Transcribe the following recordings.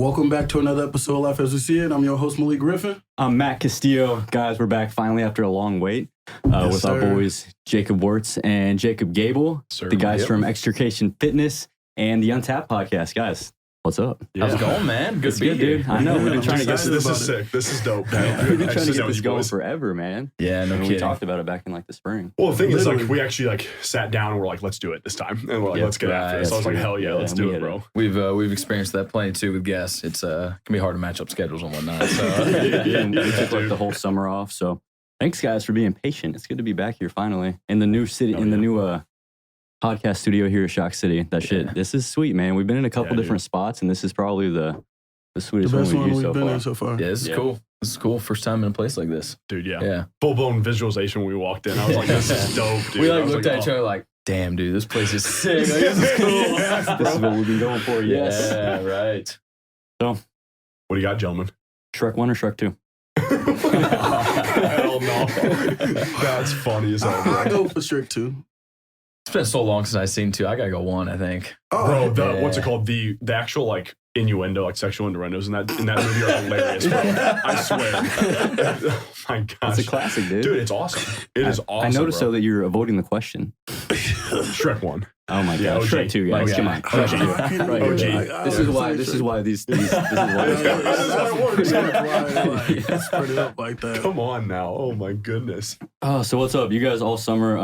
Welcome back to another episode of Life as We See It. I'm your host, Malik Griffin. I'm Matt Castillo. Guys, we're back finally after a long wait with our boys, Jacob Wurtz and Jacob Gabel, the guys from Extrication Fitness and the Untapped Podcast. Guys, what's up? How's it going, man? Good to be here. Dude. I know. We've been trying to get this is sick. This is dope. We've been trying to get this going forever, man. Yeah, no kidding. We talked about it back in like the spring. Well, the thing is, like, we actually sat down and we're like, let's do it this time, and we're like, let's get after it. So I was like, hell yeah, let's do it, bro. We've experienced that plenty too with guests. It's can be hard to match up schedules and whatnot. So we took like the whole summer off. So thanks, guys, for being patient. It's good to be back here finally in the new city, the new podcast studio here at Shock City. This is sweet, man. We've been in a couple different spots, and this is probably the sweetest the best one we've been in so far. Yeah, this is cool. This is cool. First time in a place like this. Dude, yeah. Full-blown visualization when we walked in. I was like, this is dope, dude. We looked at each other like, damn, dude, this place is sick. Like, this is cool. This is what we've been going for, yes. Yeah, right. So, what do you got, gentlemen? Shrek 1 or Shrek 2? Hell no. That's funny as hell. I go for Shrek 2. It's been so long since I've seen 2. I gotta go 1, I think. Bro, what's it called? The actual like innuendo, like sexual innuendos in that movie are hilarious, bro. I swear. Oh my gosh. It's a classic, dude. Dude, it's awesome. It is awesome. I noticed though that you're avoiding the question. Shrek 1. Oh my god, Shrek 2, guys. Come on. OG. This is why this is why spread it up like that. Come on now. Oh my goodness. So what's up? You guys all summer,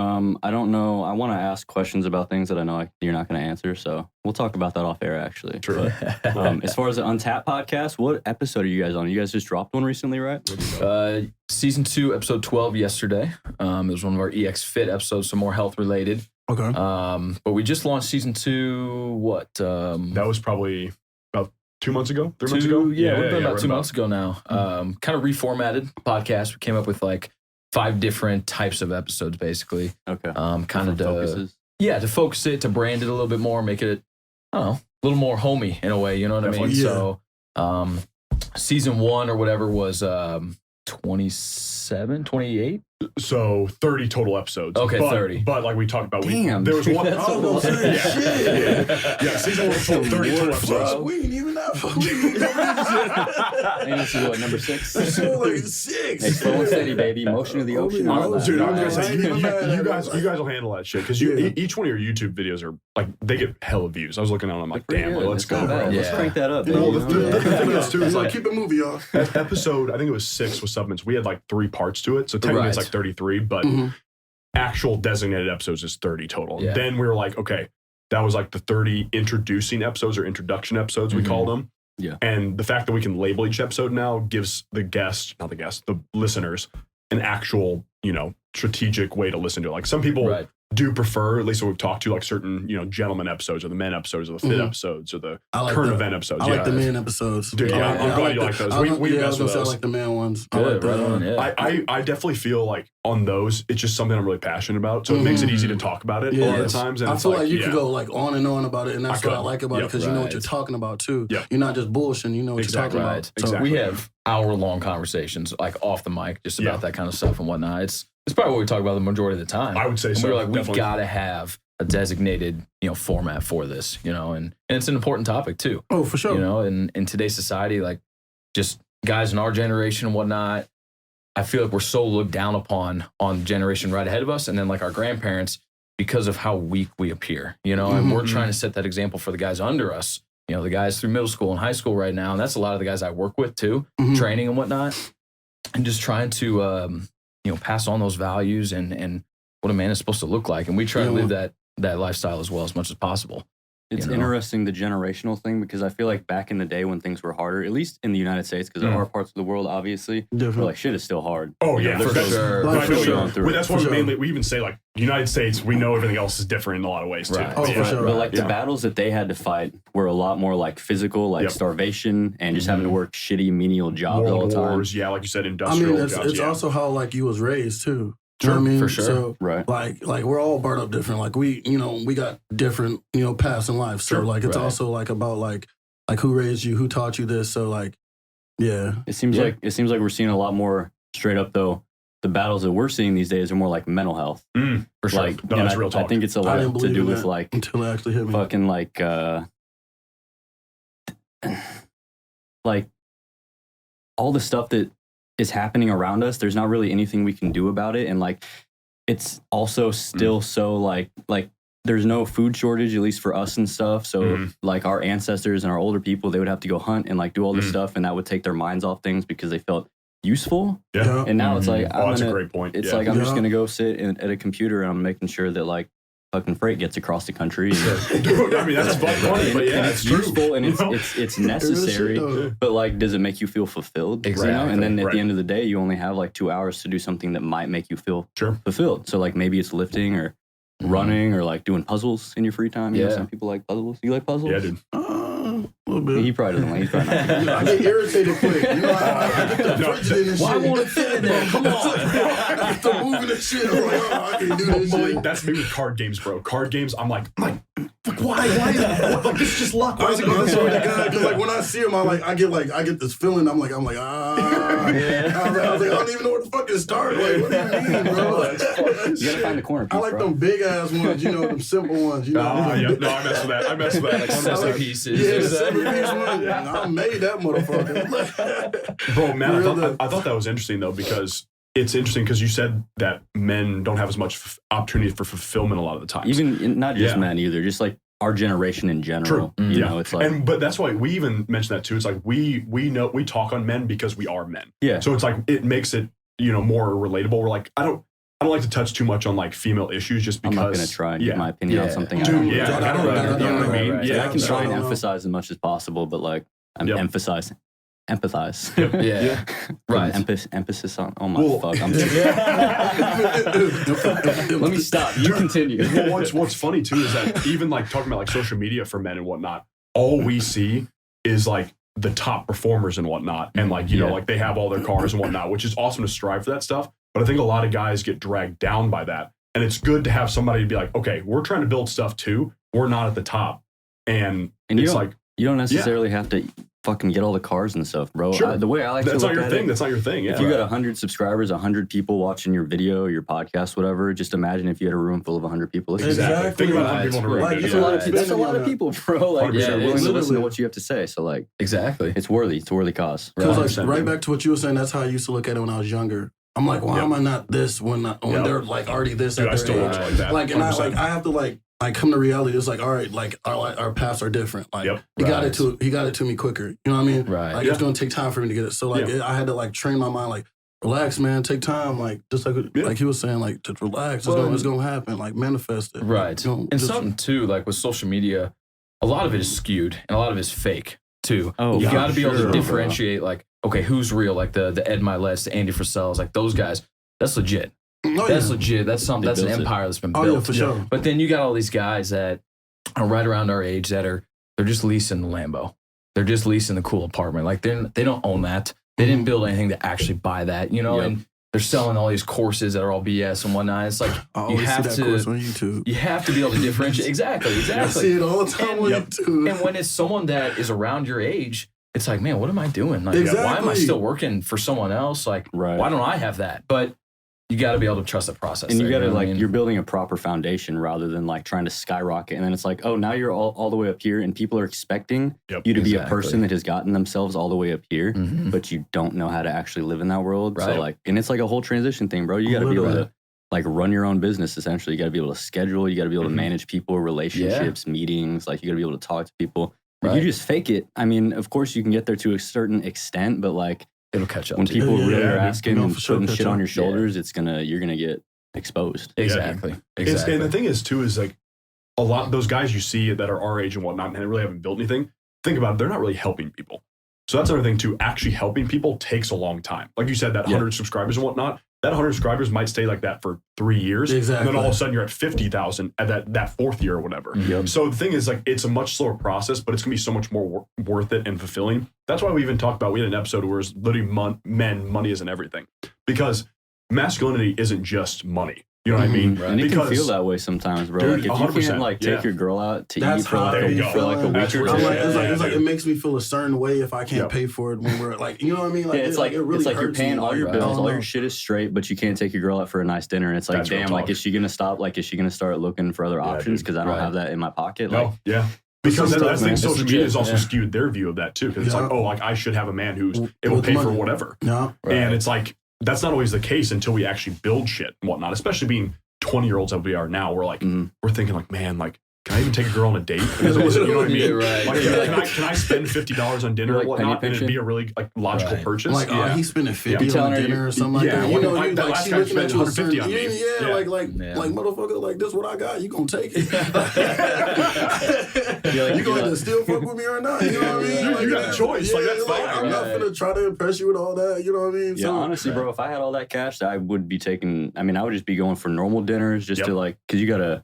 I don't know. I want to ask questions about things that I know you're not going to answer. So we'll talk about that off air, actually. True. But, as far as the Untapped podcast, what episode are you guys on? You guys just dropped one recently, right? Season 2, episode 12 yesterday. It was one of our EX Fit episodes, some more health related. Okay. But we just launched season 2, that was probably about 2 months ago, 3 months ago? Yeah, we've been about 2 months ago now. Kind of reformatted podcast. We came up with like 5 different types of episodes, basically. Okay. Kind of focuses. To focus it, to brand it a little bit more, make it, I don't know, a little more homey in a way, you know what I mean? Yeah. So season 1 or whatever was 27, 28? So 30 total episodes. Okay, 30. But like we talked about, there was one. That's a lot. Yeah, season 1 full 30 total episodes. We ain't even that far. And this is what, number 6? So like 6. Hey, slow and steady, baby. Motion of the ocean. Dude, I'm gonna say you guys will handle that shit because each one of your YouTube videos are like they get hella views. I was looking at them, I'm like, damn, let's go, bro. Let's crank that up. Well, the thing is too is like keep it moving, y'all. episode, I think it was 6 with supplements. We had like 3 parts to it, so technically it's like 33, but actual designated episodes is 30 total. Yeah. Then we were like, okay, that was like the 30 introducing episodes or introduction episodes, we called them. Yeah. And the fact that we can label each episode now gives the listeners an actual, strategic way to listen to it. Like some people do prefer, at least what we've talked to, like certain, gentleman episodes or the men episodes or the fit episodes or the current event episodes. I like the men episodes. Dude, I'm glad you like those. We mess with those. I like the man ones. I like that. I definitely feel like on those, it's just something I'm really passionate about. So it makes it easy to talk about it a lot of times. And I feel like you can go like on and on about it, and that's what I like about it because you know what you're talking about too. Yeah. You're not just bullshitting, you know what you're talking about. Exactly. We have hour-long conversations like off the mic just about that kind of stuff and whatnot. It's probably what we talk about the majority of the time. I would say and so. We're like, definitely. we've got to have a designated, format for this, and it's an important topic too. Oh, for sure. In today's society, like just guys in our generation and whatnot, I feel like we're so looked down upon on the generation right ahead of us. And then like our grandparents, because of how weak we appear, and we're trying to set that example for the guys under us, the guys through middle school and high school right now. And that's a lot of the guys I work with too, training and whatnot, and just trying to, pass on those values and what a man is supposed to look like. And we try to live that lifestyle as well as much as possible. It's interesting, the generational thing, because I feel like back in the day when things were harder, at least in the United States, because there are parts of the world, obviously, where like shit is still hard. Oh, yeah. For sure. That's why we even say like United States, we know everything else is different in a lot of ways too. Right. Oh, for sure. But like the battles that they had to fight were a lot more like physical, like starvation and just having to work shitty menial jobs all the time. Wars, like you said, industrial jobs. It's also how like you was raised too. You know what I mean? For sure. So, right. Like we're all brought up different. Like we got different, paths in life. So like it's also like about like who raised you, who taught you this. So like, yeah. It seems like we're seeing a lot more straight up though. The battles that we're seeing these days are more like mental health. For sure. Like, that's real talk. I think it's a lot to do with like until it actually hit me. Fucking like like all the stuff that is happening around us, there's not really anything we can do about it. And like, it's also still so like there's no food shortage, at least for us and stuff. So like our ancestors and our older people, they would have to go hunt and like do all this stuff, and that would take their minds off things because they felt useful. Yeah. And now it's like, that's a great point. It's like, I'm just going to go sit at a computer and I'm making sure that like fucking freight gets across the country. Dude, I mean, that's funny, but yeah, it's useful and it's necessary, but like, does it make you feel fulfilled? Exactly. You know? And then at the end of the day, you only have like 2 hours to do something that might make you feel fulfilled. So like maybe it's lifting or running or like doing puzzles in your free time. You know, some people like puzzles. You like puzzles? Yeah, dude. A little bit. He probably doesn't like. He's probably not. I get irritated quick. You know, I get the frigid and shit. Why won't it fit in there? Come on. I get the moving and shit. I'm like, I can't do this shit. That's me with card games, bro. Card games, I'm like, why? Like, this is just luck. Why is it going so Because like when I see him, I get this feeling. I'm like, I was like, I don't even know where the fuck to start. Like, what do you mean, bro? You gotta find the corner piece, I like them big ass ones, you know, them simple ones. You know, No, I mess with that. Like 7 pieces. Yeah, 7 piece one. I made that motherfucker. Bro, man, I thought that was interesting though, because it's interesting because you said that men don't have as much opportunity for fulfillment a lot of the time. Even not just men either, just like our generation in general. True. You know, it's like, but that's why we even mentioned that too. It's like we know we talk on men because we are men. Yeah. So it's like it makes it, you know, more relatable. We're like, I don't like to touch too much on like female issues just because I'm not gonna try and give my opinion on something. Dude, I don't know. You know what I mean? Right. Yeah, I can try and emphasize as much as possible, but like I'm empathize. Yeah. Right. Emphasis on. Oh my fuck! Let me stop. You continue. Well, what's funny too is that even like talking about like social media for men and whatnot, all we see is like the top performers and whatnot, and like you know like they have all their cars and whatnot, which is awesome to strive for that stuff. But I think a lot of guys get dragged down by that, and it's good to have somebody to be like, okay, we're trying to build stuff too. We're not at the top, and it's like you don't necessarily have to fucking get all the cars and stuff, bro. Sure. The way I like that's to look look at at it, that's not your thing. Yeah, if you got 100 subscribers, 100 people watching your video, your podcast, whatever, just imagine if you had a room full of 100 people listening. Exactly. Think about 100 people in a room. Like, That's a lot of people, bro. Like, they're willing to listen to what you have to say. So, like, exactly, it's worthy. It's a worthy cause. Because like right back to what you were saying, that's how I used to look at it when I was younger. I'm like, why am I not this when they're like already this at their age? Like that. Like, and I have to like come to reality. It's like, all right, like our paths are different. Like he got it to me quicker. You know what I mean? Right. Like it's gonna take time for me to get it. So like I had to like train my mind, like relax, man, take time. Like just like he was saying, like just relax. It's gonna happen. Like manifest it. Right. And something too, like with social media, a lot of it is skewed and a lot of it is fake too. Oh, you got to be able to differentiate. Like, okay, who's real? Like the Ed Milet's, the Andy Frisells, like those guys. That's legit. That's legit. That's something. That's an empire that's been built. Oh yeah, for sure. But then you got all these guys that are right around our age they're just leasing the Lambo. They're just leasing the cool apartment. Like they don't own that. They didn't build anything to actually buy that. You know, and they're selling all these courses that are all BS and whatnot. It's like you have to course on YouTube. You have to be able to differentiate. Exactly. I see it all the time on YouTube. And when it's someone that is around your age, it's like, man, what am I doing? Like, exactly. Why am I still working for someone else? Like, why don't I have that? But you got to be able to trust the process. And you got to you're building a proper foundation rather than like trying to skyrocket. And then it's like, oh, now you're all the way up here and people are expecting you to be a person that has gotten themselves all the way up here, but you don't know how to actually live in that world. Right. So like, and it's like a whole transition thing, bro. You got to be able to like run your own business. Essentially, you got to be able to schedule. You got to be able to manage people, relationships, meetings. Like you got to be able to talk to people. If you just fake it, I mean, of course you can get there to a certain extent, but like, it'll catch up when to people you. really are asking and putting shit on your shoulders. You're gonna get exposed. Exactly. And the thing is too is like a lot of those guys you see that are our age and whatnot and they really haven't built anything. Think about it, they're not really helping people. So that's another thing too. Actually helping people takes a long time. Like you said, that 100 subscribers and whatnot. That 100 subscribers might stay like that for 3 years. Exactly. And then all of a sudden you're at 50,000 at that fourth year or whatever. Yep. So the thing is like, it's a much slower process, but it's gonna be so much more worth it and fulfilling. That's why we even talked about, we had an episode where it's literally money isn't everything. Because masculinity isn't just money. You know what I mean? Right. And it can feel that way sometimes, bro. Dude, like if you can't like take your girl out to eat for like a week or two. It's like it makes me feel a certain way if I can't pay for it when we're like, you know what I mean? Like, it's like you're paying all your bills, all your shit is straight, but you can't take your girl out for a nice dinner. And it's like, damn, like is she gonna stop? Like is she gonna start looking for other options because I don't have that in my pocket? Like, Because that's the thing, man. social It's media legit, has also yeah. skewed their view of that too. Because it's Yeah. like, oh, like I should have a man who's able With to pay for money. whatever. Yeah. And it's like, that's not always the case until we actually build shit and whatnot, especially being 20-year-olds that we are now. We're like, we're thinking like, man, like, can I even take a girl on a date? You know what I mean? Yeah, right. Like, can I spend $50 on dinner Like or whatnot penny and it'd be a really like logical Right. purchase? Like, oh, he's spending 50 telling on her dinner or something like yeah, that. You know, like you that like last she guy looking at spent you a 150 certain, on me. yeah, Yeah. like motherfucker, like this what I got. You gonna take it? You going to still fuck with me or not? You know what I mean? You got a choice. Like, that's fine. I'm not Right. gonna try to impress you with all that. You know what I mean? Yeah, honestly, bro, if I had all that cash, I would be taking. I mean, I would just be going for normal dinners, just to like, because you gotta.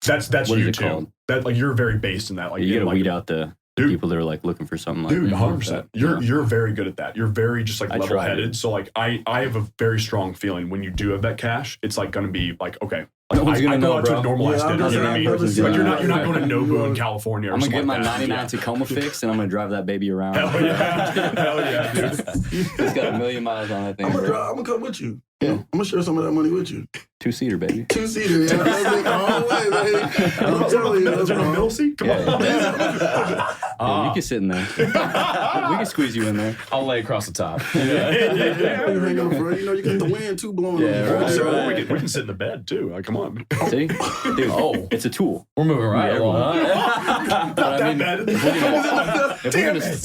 That's What you is it too. called? That like you're very based in that. Like You gotta like, weed out the people that are like looking for something like. Dude, that. 100%. You're very good at that. You're very just like I try, level-headed. dude. So like I have a very strong feeling when you do have that cash, it's like gonna be like, okay, like, No one's I gonna go know, out to a bro. normalized Yeah, dinner. You know what I mean? I've never seen Like you're that. not going to Nobu in California or I'm gonna something get my like that. 99 Tacoma fix, and I'm gonna drive that baby around. Hell yeah. Hell yeah, dude. It's got 1,000,000 miles on that thing. I'm bro. gonna come with you. Yeah. I'm gonna share some of that money with you. 2-seater, baby. 2-seater, yeah. That's like all the way, baby. I'm telling you. Is there no middle seat? Come on. Yeah, you can sit in there. We can squeeze you in there. I'll lay across the top. You hang on front, you know, you got the wind too blowing Yeah, on you. right, So, right. We can sit in the bed too. Like, come on. See, dude, Oh. it's a tool. We're moving right Yeah, along. Huh? But I mean, bad. if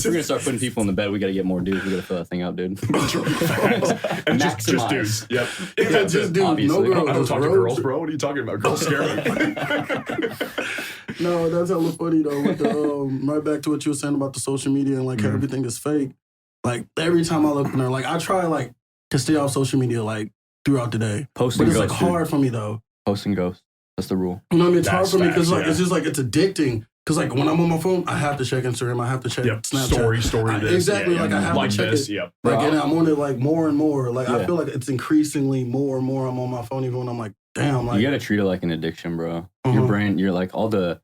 we're gonna start putting people in the bed, we gotta get more dudes. We gotta fill that thing out, dude. And just Maximize. dudes. Yep. yeah, just do no Obviously. girls. I don't just talk to roads. girls, bro. What are you talking about? Girls scare me. No, that's hella funny though. With the, right back to what you were saying about the social media and like how everything is fake. Like every time I look in there, like I try like to stay off social media like throughout the day. Post But and it's ghost. like dude. hard for me though. Post and ghost. That's the rule. You know what I mean? It's hard That's for me because facts, like yeah. it's just like it's addicting. Because like when I'm on my phone, I have to check Instagram. I have to check Yep. Snapchat. Story this. Exactly. Yeah, Like I have like to check this. it. Yep. Like Bro. and I'm on it like more and more. Like I Yeah. feel like it's increasingly more and more. I'm on my phone even when I'm like, damn. Like You gotta treat it like an addiction, bro. Your Mhm. brain, you're like all the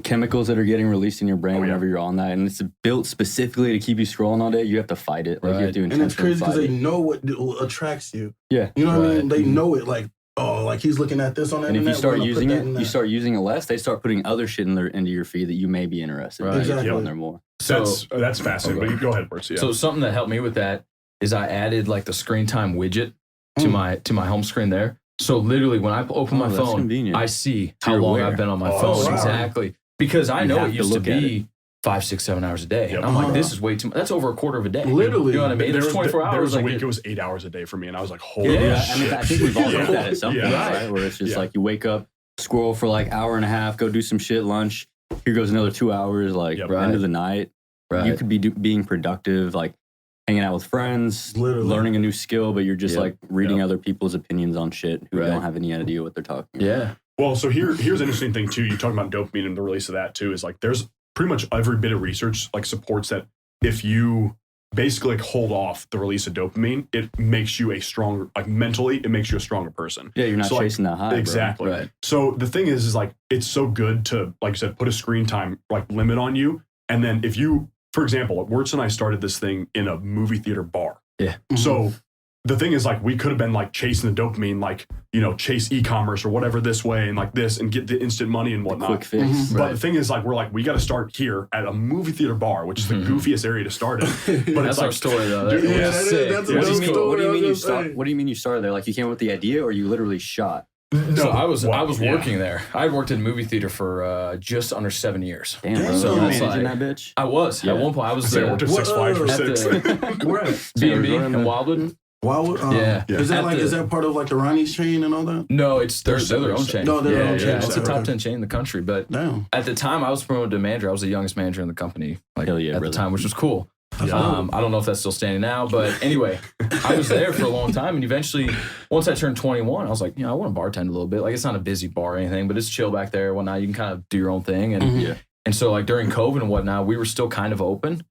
chemicals that are getting released in your brain Oh, yeah. whenever you're on that, and it's built specifically to keep you scrolling all day. You have to fight it. Like you have to and it's intentionally crazy because fight they it. know what attracts you. Yeah. You know what I Right. mean? They know it. Like oh, like he's looking at this on the And if internet. you start we're gonna using put that it, in you that. start using it less. They start putting other shit into your feed that you may be interested in. Right. You get Exactly. on there more. That's fascinating. Okay. But you go ahead, Wurtz. Yeah. So something that helped me with that is I added like the screen time widget to my home screen there. So literally when I open my that's phone, convenient. I see So how you're long aware. I've been on my Oh, phone. wow. Exactly. Because I You know have it to used to look at be 5, 6, 7 hours a day. Yep. And I'm like, Uh-huh. this is way too much. That's over a quarter of a day. Literally. You know what I mean? There's 24 There hours. was a like week it- it was 8 hours a day for me, and I was like, holy Yeah, I mean, shit. I think we've all Yeah. done that at some point, Yeah. right? Where it's just Yeah. like you wake up, scroll for like hour and a half, go do some shit, lunch. Here goes another 2 hours, like Yep. end Right. of the night. Right. You could be being productive, like hanging out with friends, Literally. learning a new skill, but you're just Yep. like reading Yep. other people's opinions on shit who Right. don't have any idea what they're talking about. Yeah. Well, so here's an interesting thing too. You talking about dopamine and the release of that too is like there's pretty much every bit of research like supports that if you basically like hold off the release of dopamine, it makes you a stronger like mentally it makes you a stronger person. Yeah, you're not So, like, chasing that high. Exactly. Right. So the thing is like it's so good to like you said put a screen time like limit on you, and then if you, for example, Wurtz and I started this thing in a movie theater bar. Yeah. Mhm. So the thing is like we could have been like chasing the dopamine, like chase e-commerce or whatever this way and like this and get the instant money and Bro. whatnot. Quick fix. Mhm. But Right. the thing is like we're like we got to start here at a movie theater bar, which is the Mhm. goofiest area to start in. But That's it's our like story though. Dude, That's yeah, that is- sick. that's a Yeah, dope it's story. cool. What do you mean I you was gonna start? say. What do you mean you started there? Like you came up with the idea, or you literally shot? no, So I was yeah. working there. I had worked in a movie theater for just under 7 years. Damn, bro. Damn. You So were that's managing like- that bitch. I was Yeah. at one point. I was So I there worked at What- 6'5" or at 6. Where at? B&B Yeah, in Wildwood. Wildwood? Yeah. Is that At like the- is that part of like the Ronnie's chain and all that? No, they're their own chain. No, they're their own chain. It's a Okay. top 10 chain in the country. But Damn. at the time, I was promoted to manager. I was the youngest manager in the company. Like Hell yeah, at brother. the time, which was cool. Yeah. I don't know if that's still standing now, but anyway, I was there for a long time, and eventually, once I turned 21, I was like, I want to bartend a little bit. Like, it's not a busy bar or anything, but it's chill back there and whatnot. You can kind of do your own thing, and Mhm. Yeah. and so like during COVID and whatnot, we were still kind of open,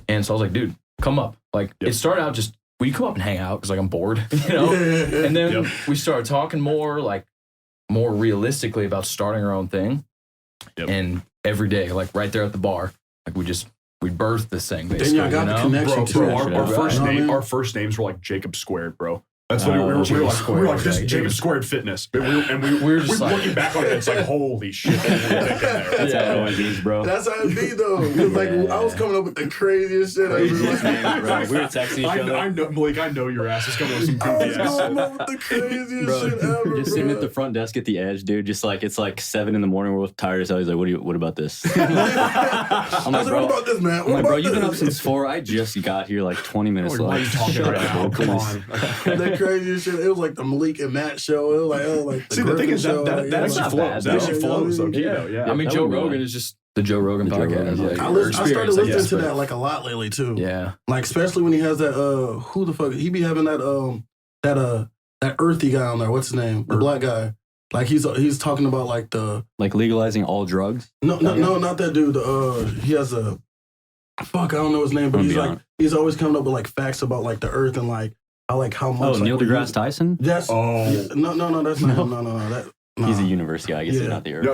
and so I was like, dude, come up. Like, Yep. it started out just, will you come up and hang out? Because like I'm bored, And then Yep. we started talking more realistically about starting our own thing, Yep. and every day, like right there at the bar, like we birthed this thing. Then Basically, y'all got the you know? connection Bro, to it. our Right. first You know what I name, mean? our first names were like Jacob Squared, bro. That's what we were like, this James James Squared Fitness. But we were just like, looking back on it, it's like, holy shit. That's how it always is, bro. That's how it be, though. It was like, I was coming up with the craziest shit. Craziest names, bro. We were texting each other. I know, Blake, I know your ass is coming up with some goofy ass. I was coming up with the craziest shit ever, Just sitting at the front desk at the edge, dude. Just like, it's like 7 a.m. We're both tired as hell. He's like, what about this? I'm like, bro, what about this, man? I'm like, bro, you've been up since 4. I just got here like 20 minutes ago. What are you talking about? Come on. The craziest shit. It was like the Malik and Matt show. It was like See, the thing is that actually flows. That actually flows. Yeah. I mean, Joe Rogan is just the Joe Rogan podcast. Like, I started listening to that like a lot lately too. Yeah. Like especially when he has that who the fuck he be having that earthy guy on there. What's his name? The black guy. Like he's talking about like legalizing all drugs. No, not that dude. He has a fuck. I don't know his name, but he's always coming up with like facts about like the earth and like how much. Oh, Neil deGrasse Tyson. That's no, that's not him. No. He's a universe guy. I guess he's not the earth.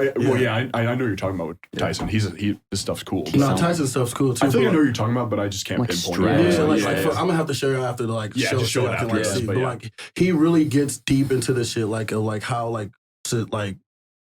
I know you're talking about with Tyson. His stuff's cool. No, Tyson's stuff's cool too. I think I know what you're talking about, but I just can't pinpoint it. I'm gonna have to show you after the show. Just show it I can after. see. But like he really gets deep into the shit, like how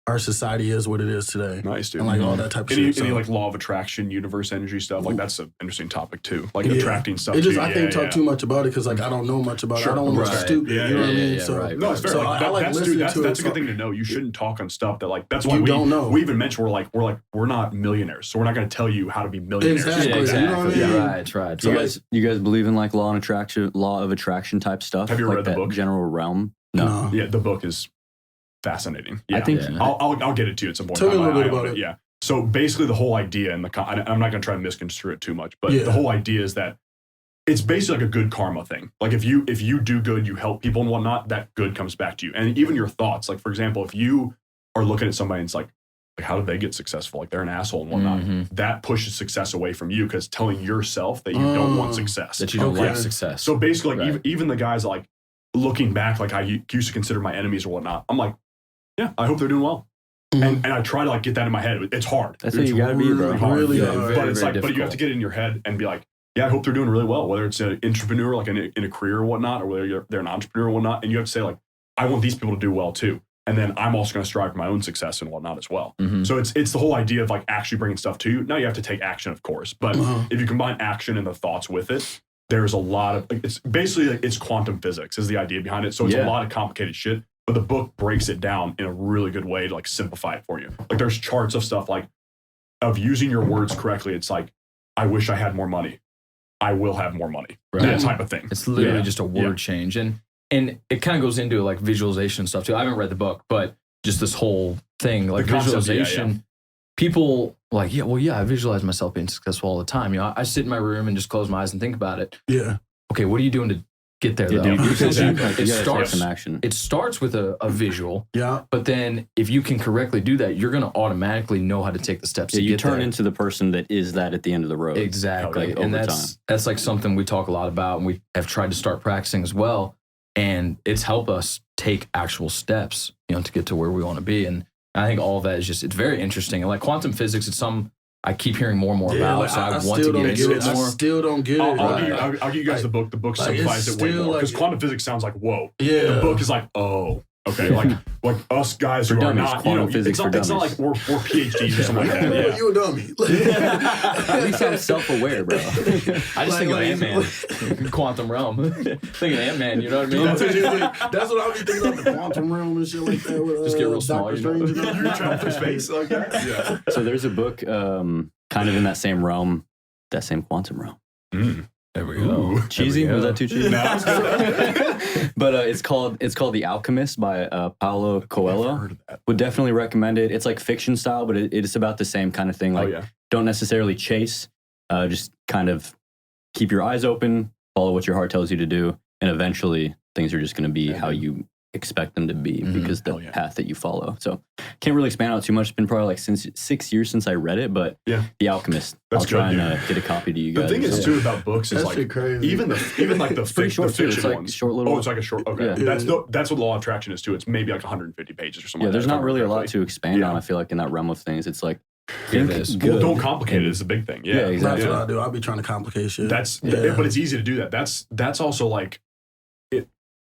our society is what it is today. Nice, dude. And like all that type of shit. Any like law of attraction, universe energy stuff, like that's an interesting topic too. Like attracting stuff. It just I can't talk too much about it because like I don't know much about it. I don't want to look stupid. You know what I mean? No, it's fair. So I like listening to it. That's a good thing to know. You shouldn't talk on stuff that like that's why you don't know. We even mentioned we're not millionaires, so we're not going to tell you how to be millionaires. Exactly. You know what I mean? Right. So you guys believe in like law of attraction type stuff? Have you read the book? General realm? No. Yeah, the book is fascinating. Yeah. I think I'll get it to you at some point. Tell me a little bit about it. Yeah. So basically, the whole idea and I'm not going to try to misconstrue it too much, but the whole idea is that it's basically like a good karma thing. Like if you do good, you help people and whatnot, that good comes back to you. And even your thoughts. Like for example, if you are looking at somebody and it's like how did they get successful? Like they're an asshole and whatnot. That pushes success away from you because telling yourself that you don't want success, that you don't like success. So basically, like even the guys like looking back, like I used to consider my enemies or whatnot. I'm like, yeah, I hope they're doing well. And I try to like get that in my head. It's hard. That's what you gotta be, bro. Really hard. But it's like, but you have to get it in your head and be like, yeah, I hope they're doing really well. Whether it's an entrepreneur, like in a career or whatnot, or whether they're an entrepreneur or whatnot. And you have to say like, I want these people to do well too. And then I'm also going to strive for my own success and whatnot as well. So it's the whole idea of like actually bringing stuff to you. Now you have to take action, of course. But if you combine action and the thoughts with it, there's a lot of, it's basically like it's quantum physics is the idea behind it. So it's a lot of complicated shit. But the book breaks it down in a really good way to like simplify it for you. Like there's charts of stuff like of using your words correctly. It's like, I wish I had more money. I will have more money. That type of thing. It's literally just a word change. And it kind of goes into like visualization stuff too. I haven't read the book, but just this whole thing, like visualization, people like, I visualize myself being successful all the time. You know, I sit in my room and just close my eyes and think about it. Yeah. Okay, what are you doing to get there though? Because it starts with a visual. Yeah. But then if you can correctly do that, you're going to automatically know how to take the steps to get there. You turn into the person that is that at the end of the road. Exactly. And that's like something we talk a lot about and we have tried to start practicing as well. And it's helped us take actual steps, you know, to get to where we want to be. And I think all of that is just, it's very interesting. And like quantum physics, it's something I keep hearing more and more about. Like, so I want to get into it more. I still don't get it. I'll give you guys the book. The book simplifies it way more. Because quantum physics sounds like, whoa. Yeah. The book is like, oh. Okay, like us guys who are not, you know, it's not like we're PhDs or something like that. Yeah. You a dummy. At least I'm self-aware, bro. I just think of Ant-Man, quantum realm. Think of Ant-Man, you know what I mean? That's what I'll be thinking of, the quantum realm and shit like that. With, just get real small. You're traveling through space like that. Yeah. So there's a book kind of in that same realm, that same quantum realm. There we go. Cheesy? Was that too cheesy? No. But it's called The Alchemist by Paulo Coelho. Would definitely recommend it. It's like fiction style, but it's about the same kind of thing. Like, don't necessarily chase. Just kind of keep your eyes open, follow what your heart tells you to do, and eventually things are just going to be how you expect them to be because the path that you follow. So can't really expand out too much. It's been probably like 6 years since I read it, but The Alchemist. I'll try and get a copy to you guys. The thing is too about books is like crazy. even like the fiction like ones. Short little. Oh, it's like a short. Okay, that's what Law of Attraction is too. It's maybe like 150 pages or something. Yeah, there's not really a lot to expand on. I feel like in that realm of things, it's like don't complicate it is the big thing. Yeah, exactly. That's what I do. I'll be trying to complicate shit. But it's easy to do that. That's also like.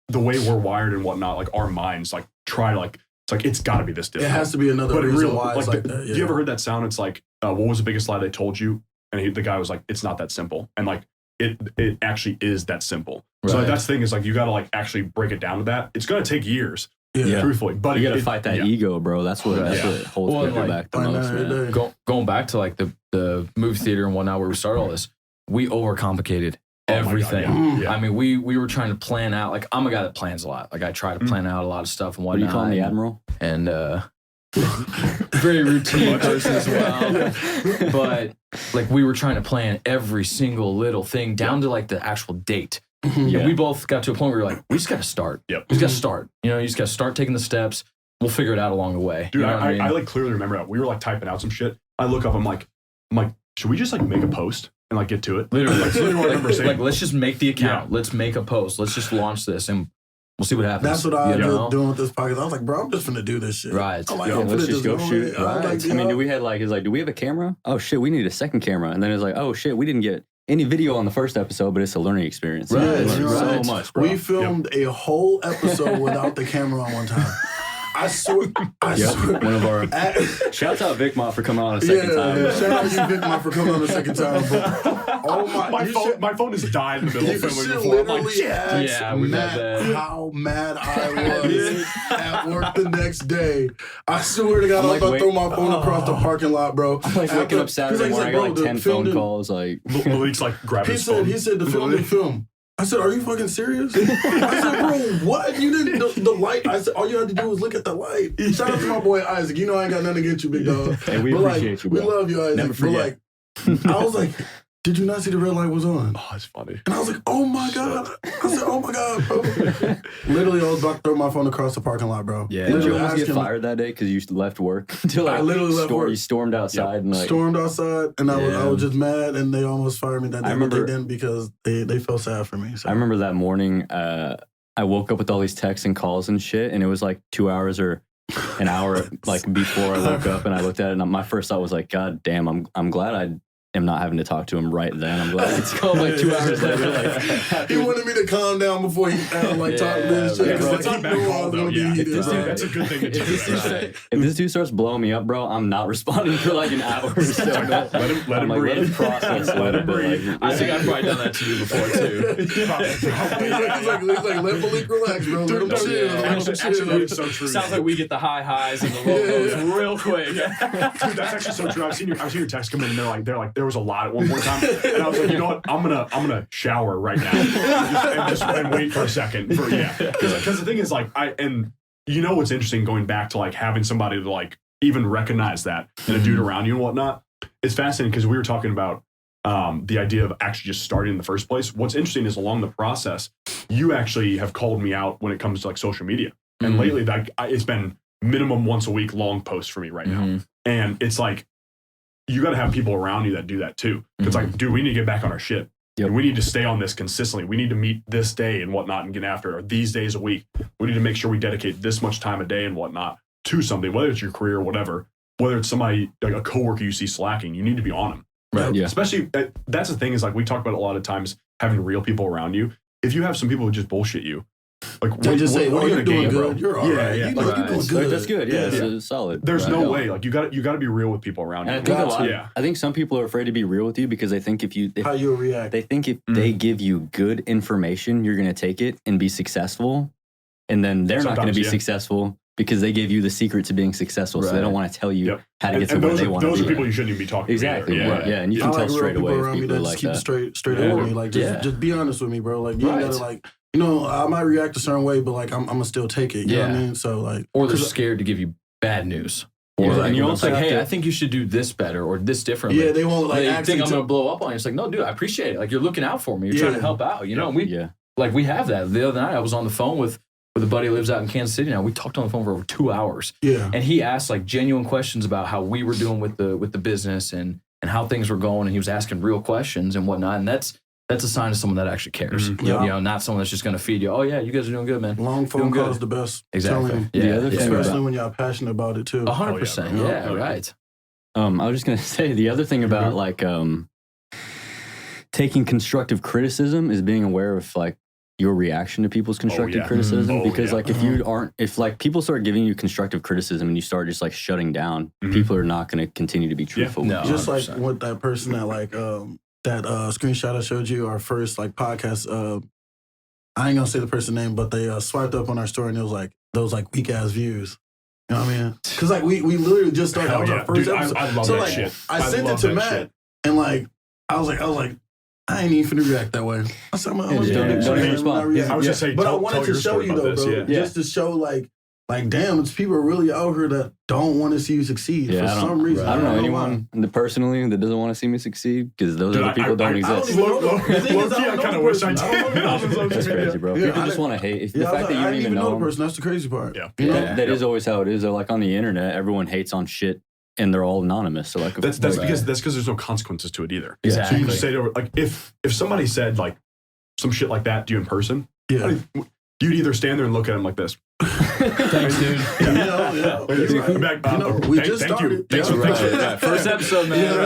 the way we're wired and whatnot, like our minds, like try to like, it's like, it's got to be this difficult. It has to be another reason why it's like that. Yeah. You ever heard that sound? It's like, what was the biggest lie they told you? And the guy was like, it's not that simple. And like, it actually is that simple. Right. So like, that's the thing is like, you got to like actually break it down to that. It's going to take years. Yeah. Truthfully, but you got to fight that ego, bro. That's what holds people back the most. Man. Going back to like the movie theater and whatnot, where we started all this, we overcomplicated everything. Yeah. I mean, we were trying to plan out. Like, I'm a guy that plans a lot. Like, I try to plan out a lot of stuff and whatnot. What do you call me, Admiral? And very routine person as well. But like, we were trying to plan every single little thing down to like the actual date. And we both got to a point where we were like, we just got to start. We just got to start. You know, you just got to start taking the steps. We'll figure it out along the way. Dude, you know I like clearly remember that. We were like typing out some shit. I look up, I'm like, should we just like make a post and like get to it? Literally, what I remember saying. Like, let's just make the account. Let's make a post. Let's just launch this and we'll see what happens. That's what I was doing with this podcast. I was like, bro, I'm just finna do this shit. Right. I'm like, let's just go shoot. Right. I mean, do we have a camera? Oh shit, we need a second camera. And then it's like, oh shit, we didn't get any video on the first episode, but it's a learning experience. Right. So much, bro. We filmed a whole episode without the camera on one time. I swear. One of our shouts out Vic Mott for coming on a second time. Yeah. Shout out to you, Vic Mott, for coming on a second time. But, my phone has died in the middle of filming before. We how mad I was at work the next day. I swear to God, I was about to throw my phone across the parking lot, bro. I'm like waking up Saturday morning, I got like 10 phone calls. Like, Malik's like grabbing his phone. He said the film didn't film. I said, are you fucking serious? I said, bro, what? You didn't, the light, I said, all you had to do was look at the light. Shout out to my boy Isaac. You know I ain't got nothing against you, big dog. Hey, we appreciate you, bro. We love you, Isaac. Never forget. But like, I was like, did you not see the red light was on? Oh, it's funny. And I was like, oh my God. I said, oh my God, bro. Literally, I was about to throw my phone across the parking lot, bro. Yeah. Did you almost get fired that day because you left work? I literally left work. You stormed outside. And stormed outside, and I was just mad, and they almost fired me that day. I remember, they didn't because they felt sad for me. So. I remember that morning, I woke up with all these texts and calls and shit, and it was like 2 hours or an hour like before I woke up, and I looked at it, and my first thought was like, God damn, I'm glad I am not having to talk to him right then. I'm glad it's called like 2 hours later. Like, he wanted me to calm down before he talked to this shit. It's not bad call though. That's a good thing to do. If this dude starts blowing me up, bro, I'm not responding for like an hour. So let him breathe. Let him process. Let him breathe. I think I've probably done that to you before too. He's like, let Malik relax, bro. Let him chill. It's so true. Sounds like we get the highs and the lows real quick. Dude, that's actually so true. I've seen your text come in, and they're like, there was a lot at one point in time, and I was like, you know what? I'm gonna shower right now and wait for a second. Because the thing is, like, what's interesting going back to like having somebody to like even recognize that and a dude around you and whatnot. It's fascinating because we were talking about the idea of actually just starting in the first place. What's interesting is along the process, you actually have called me out when it comes to like social media, and lately it's been minimum once a week long posts for me right now, and it's like. You got to have people around you that do that too. It's like, dude, we need to get back on our shit. Yep. We need to stay on this consistently. We need to meet this day and whatnot and get after it, or these days a week. We need to make sure we dedicate this much time a day and whatnot to something, whether it's your career or whatever, whether it's somebody like a coworker you see slacking, you need to be on them. Right. Yeah. Especially, that's the thing is like we talk about a lot of times having real people around you. If you have some people who just bullshit you, like they just say, "Oh, you're doing good. Bro? You're all right. Yeah, you're doing good. That's good. Yeah, it's solid. There's no way. Like you got to be real with people around you. And I think some people are afraid to be real with you because they think if how you react. They think if they give you good information, you're going to take it and be successful, and then they're not going to be successful because they gave you the secret to being successful. So they don't want to tell you how to get to where they want to be. Those are people you shouldn't even be talking to. Exactly. Yeah, and you can tell straight away if people like that. Keep straight up with me. Like just be honest with me, bro. Like you gotta like. I might react a certain way, but like I'm gonna still take it. You know what I mean? So like, or they're scared to give you bad news. And you're also like, hey, I think you should do this better or this differently. Yeah, they won't like. They think I'm gonna blow up on you. It's like, no, dude, I appreciate it. Like you're looking out for me. You're trying to help out. You know, we have that. The other night, I was on the phone with a buddy who lives out in Kansas City now. We talked on the phone for over 2 hours. Yeah, and he asked like genuine questions about how we were doing with the business and how things were going, and he was asking real questions and whatnot. And that's a sign of someone that actually cares. Not someone that's just going to feed you. Oh yeah, you guys are doing good, man. Long phone call is the best. Exactly. Especially when you're passionate about it too. 100%. Yeah, right. I was just going to say the other thing about like taking constructive criticism is being aware of like your reaction to people's constructive criticism. Because like if like people start giving you constructive criticism and you start just like shutting down, people are not going to continue to be truthful. No, just 100%. Like with that person that like that screenshot I showed you, our first like podcast. I ain't gonna say the person's name, but they swiped up on our story and it was like those like weak ass views. You know what I mean? Because like we literally just started. That was our first episode. I love so that like shit. I sent it to Matt and like I was like. I ain't even finna react that way. I said, don't respond. I was just saying, but I wanted to show you though, bro, just to show like damn, it's people really out here that don't want to see you succeed for some reason. I don't know anyone personally that doesn't want to see me succeed because those other people don't exist. I kind of wish I did. That's crazy, bro. People just want to hate. The fact that you don't even know the person, that's the crazy part. Yeah, that is always how it is. They're like on the internet, everyone hates on shit. And they're all anonymous. So like that's because there's no consequences to it either. Exactly. So you just say to like if somebody said like some shit like that to you in person, you'd either stand there and look at him like this. Thanks, dude. We just started. Thanks for first episode, man.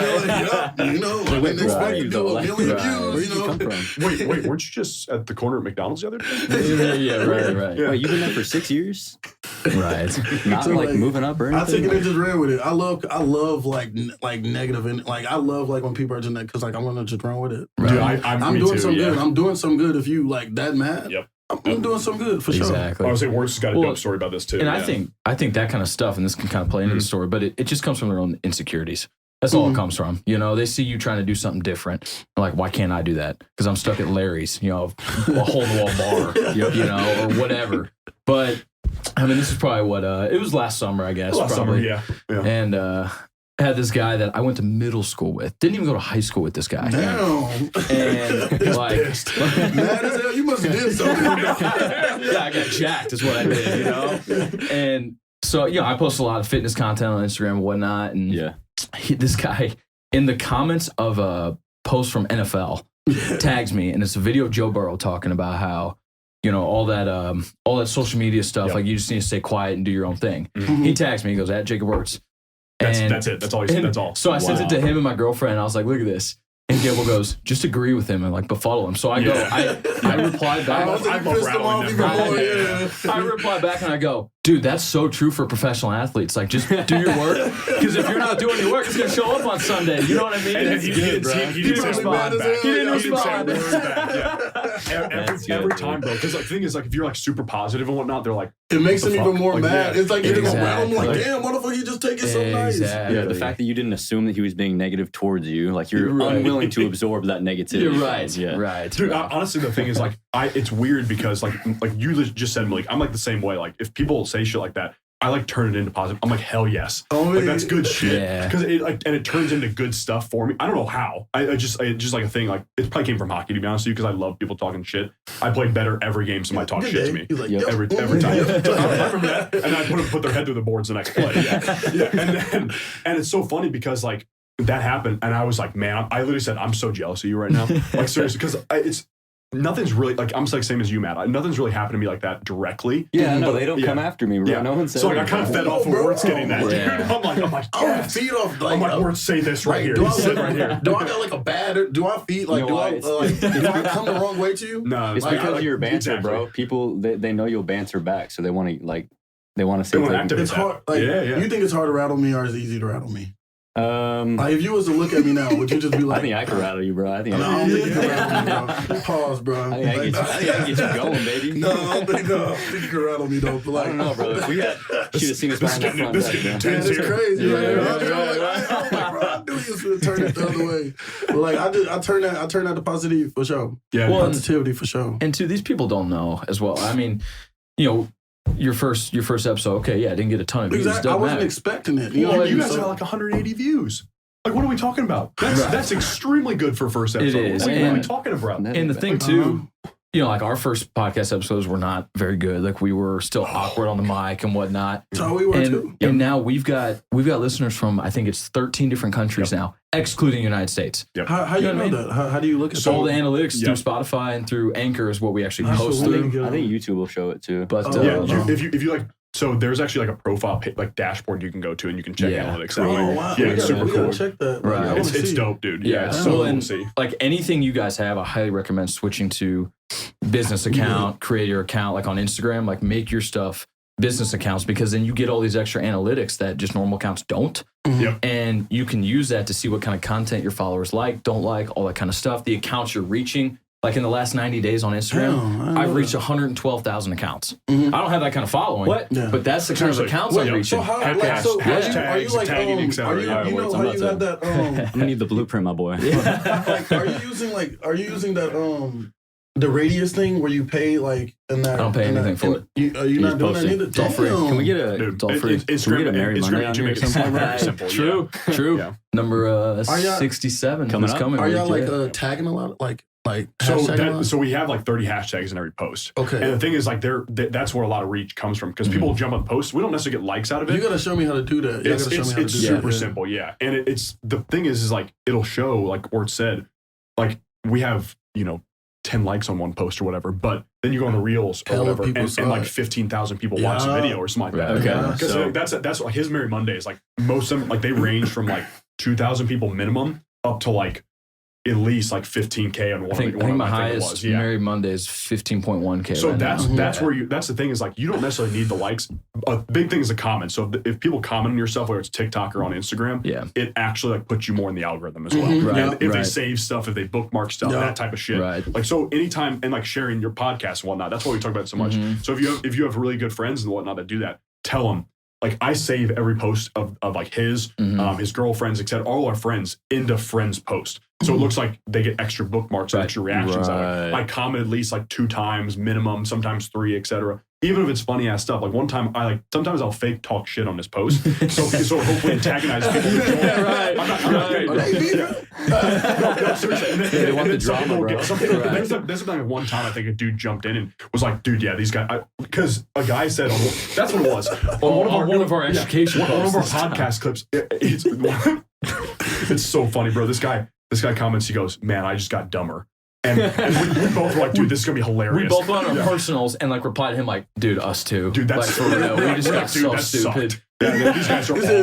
I didn't expect you to do a million views. Wait, weren't you just at the corner at McDonald's the other day? Yeah, right. Wait, you've been there for 6 years? Right. Not so, like moving up or anything? I took it and just ran with it. I love like negative and like I love like when people are just because like I'm gonna just run with it. Right. Dude, I'm doing some good. I'm doing some good if you like that mad. Yep. I'm doing some good for sure. Exactly. I was saying Wurtz has got a dope story about this too. And I think that kind of stuff, and this can kind of play into the story, but it just comes from their own insecurities. That's all it comes from. You know, they see you trying to do something different. Like, why can't I do that? Because I'm stuck at Larry's, a hole-in-the-wall bar, you know, or whatever. But I mean, this is probably what it was last summer, I guess. Summer, yeah. And I had this guy that I went to middle school with. Didn't even go to high school with this guy. Damn. And like, mad as hell. You must have did something. Yeah, I got jacked is what I did, you know? And so, I post a lot of fitness content on Instagram and whatnot. And this guy in the comments of a post from NFL tags me, and it's a video of Joe Burrow talking about how, all that social media stuff, like you just need to stay quiet and do your own thing. Mm-hmm. He tags me, he goes, at Jacob Wurtz. That's it. That's all he said. That's all. So I sent it to him and my girlfriend, and I was like, look at this. And Gabel goes, just agree with him and like befuddle him. So I go, I replied back. I replied back and I go, dude, that's so true for professional athletes. Like, just do your work. Because if you're not doing your work, it's going to show up on Sunday. You know what I mean? And he didn't respond back. He didn't respond. Every time, bro. Because the thing is, like, if you're like super positive and whatnot, they're like, it makes them even more mad. It's like you're exactly. like, damn, motherfucker, you just take it so nice. Yeah, the fact that you didn't assume that he was being negative towards you, like you're unwilling to absorb that negativity. You're right. Yeah. Right. Dude, honestly, the thing is, like, it's weird because, like you just said, like, I'm like the same way. Like, if people say shit like that, I like turn it into positive. I'm like, hell yes. Like, that's good shit. Because it turns into good stuff for me. I don't know how. I just like a thing. Like, it probably came from hockey, to be honest with you, because I love people talking shit. I played better every game, somebody talk shit to me. He's like, every time. I remember that. And I put their head through the boards the next play. And it's so funny because, like, that happened, and I was like, man, I literally said, I'm so jealous of you right now. Like, seriously, because nothing's really, like, I'm like same as you, Matt. Nothing's really happened to me like that directly. Yeah, no, they don't come after me, bro. Yeah. No one said so, like, I kind of fed off of Wurtz getting that, dude. I'm like, yes. Feed off, like, I'm like, Wurtz, say this right here. Do I got like a bad, do I feed, like, do I come the wrong way to you? No. It's because of your banter, bro. People, they know you'll banter back, so they want to, like, see if it's hard. Like, you think it's hard to rattle me or is it easy to rattle me? Like, if you was to look at me now, would you just be like, I think I could rattle you, bro. I don't think you can rattle me, bro. Pause, bro. I think I can get you going, baby. No, I don't think you can rattle me, though. But, like, I don't know, bro. If we had, should have seen us behind that front deck, man. It's crazy, right? I'm like, bro, I knew he was going to turn it the other way. But, like, I turn that to positivity for sure. Yeah, positivity for sure. And two, these people don't know as well. I mean, your first episode, okay, yeah, I didn't get a ton of views. Exactly. I wasn't expecting it. You guys got like 180 views. Like, what are we talking about? That's extremely good for first episode. It is. What are we talking about? And the thing too, like our first podcast episodes were not very good. Like, we were still awkward on the mic and whatnot. So we were too. And now we've got listeners from, I think it's 13 different countries now, excluding the United States. Yep. How do you know that? How do you look at that? All the analytics through Spotify and through Anchor is what we actually post through. I think YouTube will show it too. But if you like So there's actually like a profile like dashboard you can go to and you can check analytics. That way. Oh, wow. Yeah, it's super cool. Check that. Right. It's dope, dude. Yeah, it's so cool to see. Like anything you guys have, I highly recommend switching to business account, create your account like on Instagram, like make your stuff business accounts, because then you get all these extra analytics that just normal accounts don't. Yep. And you can use that to see what kind of content your followers like, don't like, all that kind of stuff. The accounts you're reaching. Like in the last 90 days on Instagram, I've reached 112,000 accounts. I don't have that kind of following, but that's the kind of accounts I'm reaching. So how, hashtags, are you like, tagging, etc. you know how you had that? I'm gonna need the blueprint, my boy. Like, are you using that the radius thing where you pay like? In that, I don't pay anything for it. Are you not doing that either? It's all free. Can we get a it's all free? Can we get a Merry Monday on here or something? Very simple. True. Yeah. Number 67 coming is up. coming. Are y'all like tagging a lot? Like so we have like 30 hashtags in every post. Okay. And the thing is like that's where a lot of reach comes from, because people jump on posts. We don't necessarily get likes out of it. You gotta show me how to do that. It's super simple, yeah. And it's the thing is like it'll show, like Wurtz said, like we have 10 likes on one post or whatever, but then you go on the reels or whatever, and like 15,000 people watch the video or something like that. Okay. Because that's like his Merry Mondays. Like most of them, like they range from like 2,000 people minimum up to like at least like 15K on one. I think my highest Merry Monday is 15.1K. So right that's now. where that's the thing is like you don't necessarily need the likes. A big thing is the comments. So if people comment on your stuff, whether it's TikTok or on Instagram, it actually like puts you more in the algorithm as well. And if they save stuff, if they bookmark stuff, that type of shit. Like so anytime, and like sharing your podcast and whatnot, that's why we talk about it so much. So if you have really good friends and whatnot that do that, tell them. Like I save every post of like his girlfriends, etc., all our friends into friends post. So it looks like they get extra bookmarks, extra reactions out of it. I comment at least like 2 times minimum, sometimes 3, etc. Even if it's funny ass stuff. Like one time sometimes I'll fake talk shit on this post. So hopefully antagonize people. No, seriously. They want the drama, bro. There's like one time I think a dude jumped in and was like, dude, yeah, these guys, because a guy said, that's what it was. On one of our extrication posts. One of our podcast clips. It's so funny, bro. This guy comments, he goes, man, I just got dumber. And we both were like, dude, this is going to be hilarious. We both went on our personals and like replied to him like, dude, us too. Dude, that's like, for real. We just got so stupid. Yeah, these guys are awful.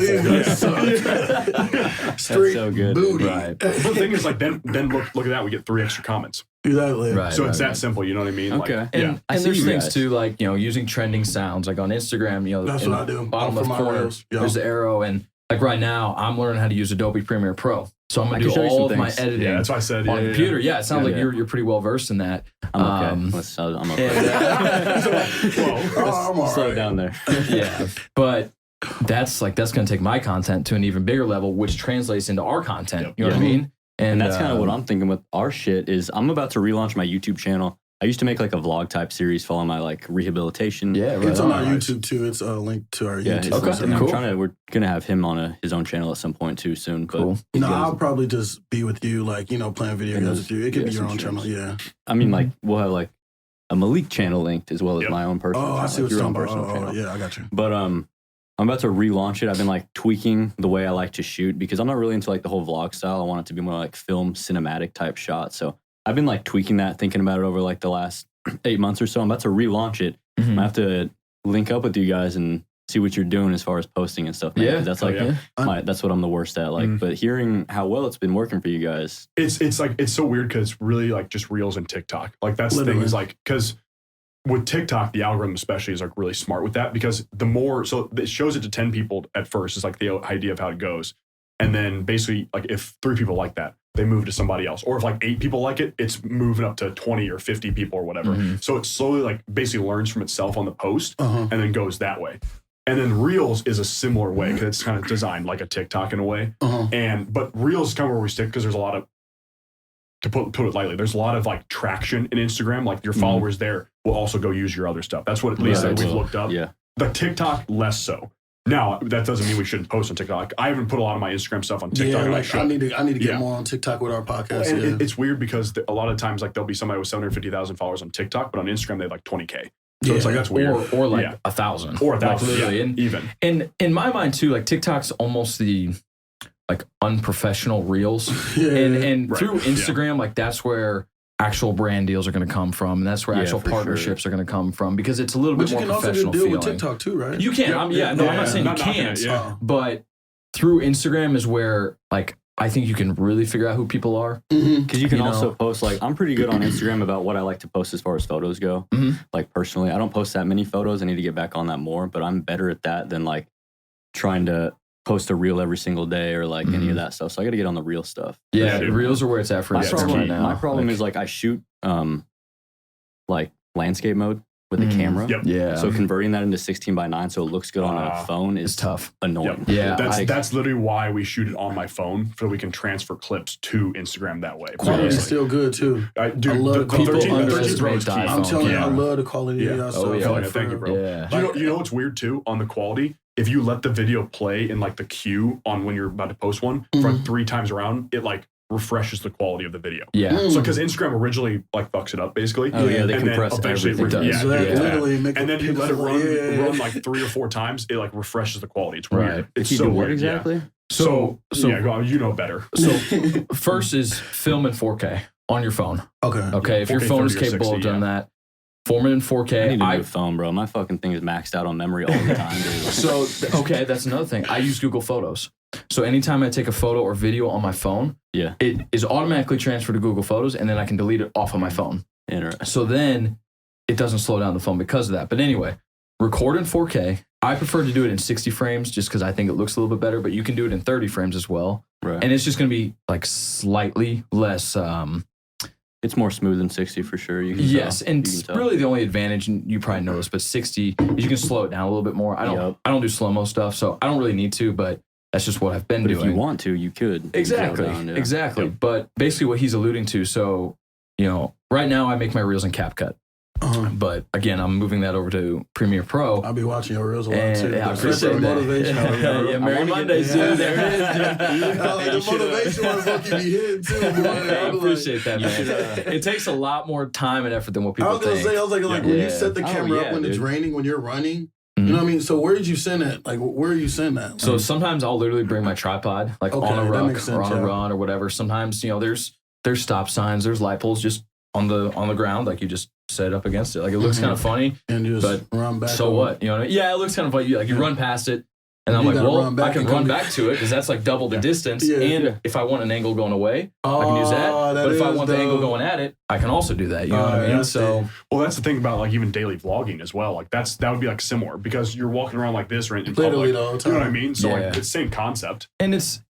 Straight so good. Booty. Right. But the thing is, like, then look at that. We get 3 extra comments. Exactly. Right, so it's that simple. You know what I mean? Okay. Like, and there's things too, like, using trending sounds, like on Instagram, that's what I do. Bottom left corner, there's the arrow. And like right now, I'm learning how to use Adobe Premiere Pro. So I'm going to do all of my editing that's what I said, on a computer. Yeah, it sounds like you're pretty well versed in that. I'm okay. I'm okay. Slow down there. Yeah. But that's going to take my content to an even bigger level, which translates into our content. You know what I mean? And that's kind of what I'm thinking with our shit is I'm about to relaunch my YouTube channel. I used to make like a vlog type series following my like rehabilitation. Yeah, right. It's on our YouTube too. It's linked to our YouTube. Okay, and we're gonna have him on his own channel at some point too soon. But I'll probably just be with you, like playing video games with you. It could be your own channel. Yeah. I mean, like we'll have like a Malik channel linked as well as my own personal. I see what your you're own talking personal channel. Yeah, I got you. But I'm about to relaunch it. I've been like tweaking the way I like to shoot because I'm not really into like the whole vlog style. I want it to be more like film cinematic type shots. So I've been like tweaking that, thinking about it over like the last 8 months or so. I'm about to relaunch it. I have to link up with you guys and see what you're doing as far as posting and stuff. Man, yeah, that's that's what I'm the worst at. Like, but hearing how well it's been working for you guys, it's like it's so weird because it's really like just Reels and TikTok. Like that's the thing is like because with TikTok, the algorithm especially is like really smart with that because the more so it shows it to 10 people at first is like the idea of how it goes, and then basically like if 3 people like that, they move to somebody else. Or if like 8 people like it, it's moving up to 20 or 50 people or whatever. So it slowly like basically learns from itself on the post and then goes that way. And then Reels is a similar way because it's kind of designed like a TikTok in a way. But Reels is kind of where we stick because there's a lot of, to put it lightly, there's a lot of like traction in Instagram. Like your followers there will also go use your other stuff. That's what at least we've looked up. Yeah. The TikTok, less so. Now, that doesn't mean we shouldn't post on TikTok. I haven't put a lot of my Instagram stuff on TikTok. Yeah, like I need to get more on TikTok with our podcast. And it's weird because a lot of times like there'll be somebody with 750,000 followers on TikTok, but on Instagram they have like 20K. So it's like that's weird. Or like 1,000. Or 1,000, like literally. Even. And in my mind too, like TikTok's almost the like unprofessional Reels. And through Instagram, like that's where actual brand deals are going to come from, and that's where actual partnerships are going to come from, because it's a little bit more professional feeling. But you can also do with TikTok too, right? You can. I'm not saying you can't, but through Instagram is where like I think you can really figure out who people are. Because you can also post, like, I'm pretty good on Instagram about what I like to post as far as photos go. Like, personally, I don't post that many photos. I need to get back on that more, but I'm better at that than, like, trying to post a reel every single day or, like, any of that stuff. So I got to get on the real stuff. Yeah, reels are where it's at for us right now. My problem is, like, I shoot, like, landscape mode with the camera. Yeah. So converting that into 16:9 so it looks good on a phone is tough. Annoying. Yeah. That's literally why we shoot it on my phone, so we can transfer clips to Instagram that way. Quality is still good too. I love the 13 Pro is key. I'm telling you, I love the quality of your stuff. Thank you, bro. Yeah. You know what's weird too on the quality? If you let the video play in like the queue on when you're about to post one for like 3 times around, it like refreshes the quality of the video. Yeah. So because Instagram originally like fucks it up basically. Oh yeah, they compress everything. Literally and then you let it run like 3 or 4 times, it like refreshes the quality. It's weird. It's so weird. Exactly. Yeah. So yeah, go on, you know better. So first is film in 4K on your phone. Okay. If your phone is capable of doing that, form it in 4K. I need a new phone, bro. My fucking thing is maxed out on memory all the time, dude. So, okay, that's another thing. I use Google Photos. So anytime I take a photo or video on my phone, it is automatically transferred to Google Photos, and then I can delete it off of my phone. Interesting. So then it doesn't slow down the phone because of that. But anyway, record in 4K. I prefer to do it in 60 frames just because I think it looks a little bit better, but you can do it in 30 frames as well. Right. And it's just going to be like slightly less... it's more smooth than 60 for sure. You can and really the only advantage, and you probably know this, but 60 is you can slow it down a little bit more. I don't do slow-mo stuff, so I don't really need to, but that's just what I've been doing. If you want to, you could. Exactly. Yep. But basically what he's alluding to, so, right now I make my reels in CapCut. But again, I'm moving that over to Premiere Pro. I'll be watching your reels a lot too. I appreciate that. Motivational. Merry Mondays, dude. There it is. The motivation ones will keep you hitting too. I appreciate that, man. It takes a lot more time and effort than what people think. I was like, when you set the camera up when it's raining, when you're running, you know what I mean? So where did you send it? Like, where are you sending that? So sometimes I'll literally bring my tripod, like on a ruck or on a run or whatever. Sometimes, there's stop signs, there's light poles just on the ground, like you just set it up against it. Like it looks kind of funny, and you just run back. So what? You know what I mean? Yeah, it looks kind of funny. Like you run past it, and I'm like, well, I can run back to it because that's like double the distance. And if I want an angle going away, I can use that. But if I want the angle going at it, I can also do that. You know what I mean? So, well, that's the thing about like even daily vlogging as well. Like that would be like similar because you're walking around like this right in public. You know what I mean? So like it's the same concept. And it's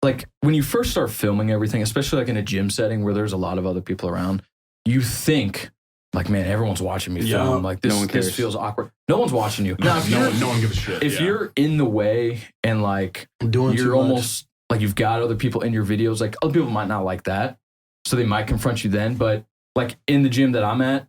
like when you first start filming everything, especially like in a gym setting where there's a lot of other people around, you think like, man, everyone's watching me film. Like this feels awkward. No one's watching you. Now, if no one gives a shit. If you're in the way and like you're almost like you've got other people in your videos, like other people might not like that, so they might confront you then. But like in the gym that I'm at,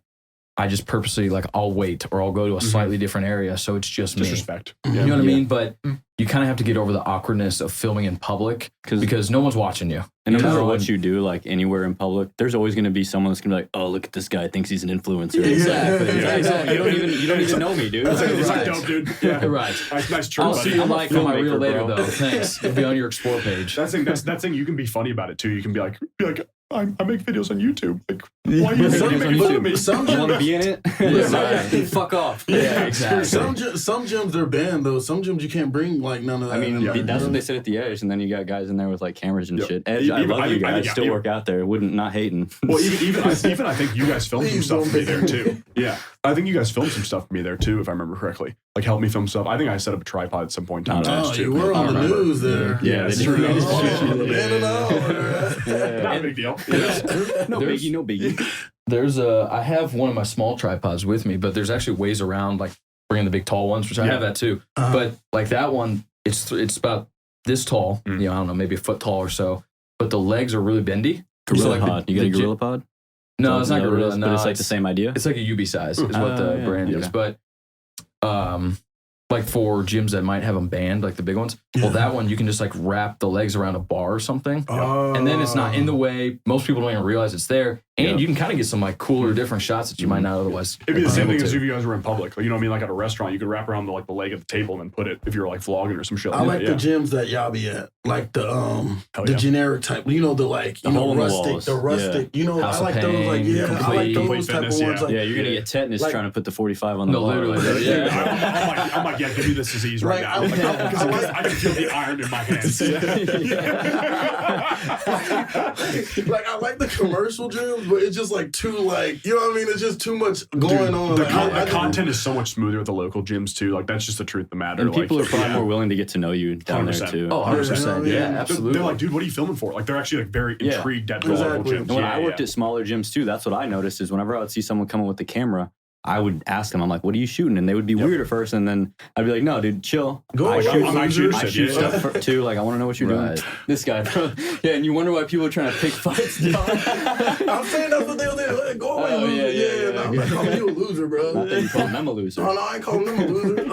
I just purposely like I'll wait or I'll go to a slightly different area, so it's just disrespect. Me. You know what I mean? But you kind of have to get over the awkwardness of filming in public because no one's watching you. And no matter what you do, like anywhere in public, there's always going to be someone that's going to be like, "Oh, look at this guy! Thinks he's an influencer." Exactly. You don't even know me, dude. It's like dope, dude. Yeah, right. Nice trim. I'll see you like on my reel later, though. Thanks. It'll be on your explore page. That thing. You can be funny about it too. You can be like. I make videos on YouTube. Like, why are you making fun of me? You want to be in it? Fuck off. Yeah, exactly. Some gyms are banned though. Some gyms you can't bring like none of that. I mean, that's what they said at the Edge, and then you got guys in there with like cameras and shit. Edge, I love you guys. Still work out there. Not hating. Well, even I think you guys filmed some stuff for me there too. Yeah, I think you guys filmed some stuff for me there too, if I remember correctly. Like help me film stuff. I think I set up a tripod at some point in time. Oh, you were on the news there. Yeah, that's true. Not a big deal. No biggie. I have one of my small tripods with me, but there's actually ways around like bringing the big tall ones, which I have that too. But like that one, it's about this tall. I don't know, maybe a foot tall or so. But the legs are really bendy. Gorilla pod. You got a Gorilla pod? No, it's not Gorilla. No, but it's like the same idea. It's like a UB size is what the brand is. But like for gyms that might have them banned, like the big ones. Well, that one you can just like wrap the legs around a bar or something, and then it's not in the way. Most people don't even realize it's there, and you can kind of get some like cooler, different shots that you might not otherwise. It'd be the same thing as if you guys were in public. Like, you know what I mean? Like at a restaurant, you could wrap around the leg of the table and then put it if you're like vlogging or some shit. I like the gyms that y'all be at, like the generic type. You know, the like the rustic. You know, House I like those. Like I like those type of ones. Like, you're gonna get tetanus trying to put the 45 on the bar. Literally. I'm like, give me this disease right now. Because I can feel the iron in my hands. Like I like the commercial gyms, but it's just like too like, you know what I mean? It's just too much going on. The content is so much smoother with the local gyms too. Like that's just the truth of the matter. And people are probably more willing to get to know you down 100%. There too. Oh, 100%. Yeah, absolutely. They're like, dude, what are you filming for? Like they're actually like very intrigued at the local gyms. And when I worked at smaller gyms too, that's what I noticed is whenever I would see someone coming with the camera, I would ask them, I'm like, what are you shooting? And they would be weird at first. And then I'd be like, no, dude, chill. I shoot stuff too. Like, I want to know what you're doing. This guy, bro. Yeah, and you wonder why people are trying to pick fights down. I'm saying that's what they'll do. Go away, loser. I'm like, calling you a loser, bro. Not that you call them a loser. Oh, no, I ain't calling them a loser.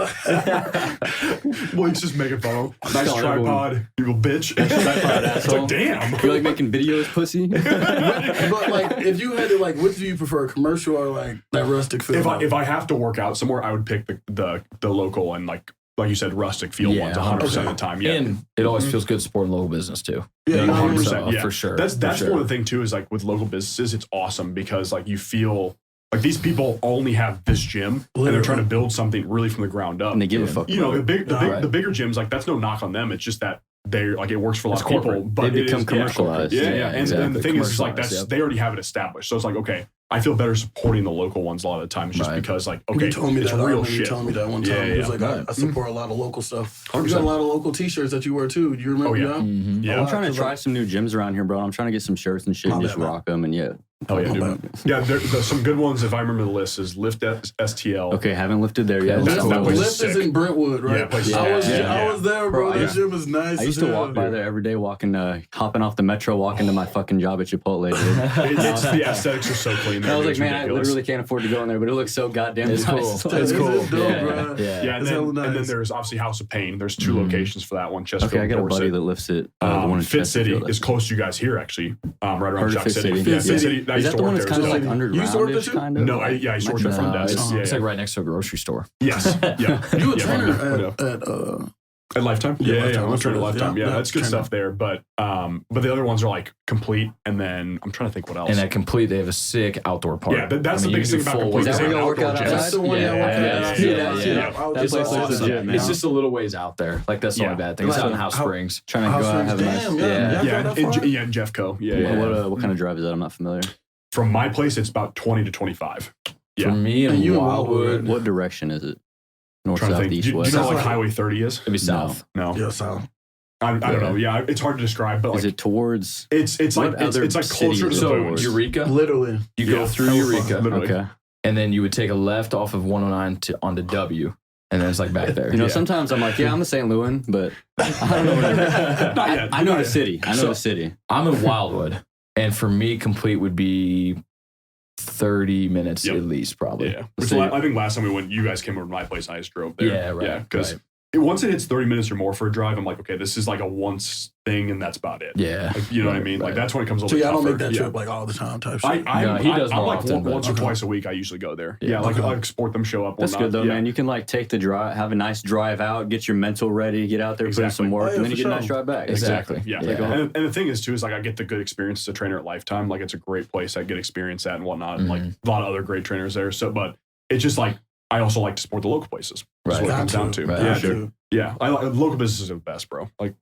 Boy, he's just making fun of him. Nice tripod, you little bitch. Nice tripod, asshole. Like, damn. You're like making videos, pussy. But like, if you had to, like, which do you prefer, commercial or like that rustic feel? If I have to work out somewhere, I would pick the local and like you said, rustic feel ones 100% of the time. Yeah, and it always feels good supporting local business too. Yeah, 100%. For sure. That's one of the thing too is like with local businesses, it's awesome because like you feel like these people only have this gym and they're trying to build something really from the ground up. And they give a fuck. You know, the bigger gyms, like that's no knock on them. It's just that they're like it works for a lot of people, but they become commercialized. And the thing is like they already have it established. So it's like, okay, I feel better supporting the local ones a lot of the time. It's just because like, okay, you told me it's that, real shit. You told me that one time. It was like, I support a lot of local stuff. 100%. You got a lot of local t-shirts that you wear too. Do you remember? Yeah. I'm trying to try some new gyms around here, bro. I'm trying to get some shirts and shit and just rock them. And Oh yeah, dude. Yeah, there's some good ones. If I remember the list, is Lift STL. Okay, haven't lifted there yet. Lift is in Brentwood, right? I was there, bro. That gym is nice. I used to walk by there every day, hopping off the metro, walking to my fucking job at Chipotle. Dude. The aesthetics are so clean. I was like, man, I literally can't afford to go in there, but it looks so goddamn nice. Cool. It's cool. Yeah, and then there's obviously House of Pain. There's 2 locations for that one. Chesterfield. Okay, I got a buddy that lifts it. The one in Fit City is close to you guys here, actually. Right around Shock City. Fit City. Is that the one that's kind of like underground-ish, kind of? No, I used to work there front desk. It's like right next to a grocery store. Yes. Yeah. You a trainer at Lifetime? Yeah. I'm a trainer at Lifetime. Yeah, that's good stuff there. But the other ones are like Complete, and then I'm trying to think what else. And at Complete, they have a sick outdoor park. Yeah, that's the biggest thing about Complete. Is that where you work out outside? That's the one you work out. It's just a little ways out there. Like that's the only bad thing. It's out in House Springs. Trying to go out and have a nice. Yeah, in Jeffco. Yeah. What kind of drive is that? I'm not familiar. From my place, it's about 20 to 25. Yeah. For me in Wildwood. What direction is it? North, south, east, Do west? you know what like Highway 30 is? It'd be south. No. Yeah, south. I don't know. Yeah, it's hard to describe. But like, is it towards? It's like closer to so Eureka. Literally, you go through Eureka. Okay. And then you would take a left off of 109 onto W. And then it's like back there. You know, sometimes I'm like, I'm a St. Louis, but I don't know where I know the city. The city. I'm in Wildwood. And for me, Complete would be 30 minutes at least, probably. Yeah. I think last time we went, you guys came over to my place and I just drove there. Yeah, right. Yeah, because once it hits 30 minutes or more for a drive, I'm like, okay, this is like a once thing and that's about it. Yeah. Like, you know what I mean? Like that's when it comes a little bit tougher. I don't make that trip like all the time type shit. He does more often. Once or twice a week I usually go there. Yeah, like support them, show up. That's good though, man. You can like take the drive, have a nice drive out, get your mental ready, get out there, put in some work, and then you get a nice drive back. Exactly. Yeah. And the thing is too, is like I get the good experience as a trainer at Lifetime. Like it's a great place. I get experience at and whatnot. And like a lot of other great trainers there. So, but it's just like, I also like to support the local places. That's what it comes down to. Yeah, sure. Yeah, local businesses are the best, bro. Like,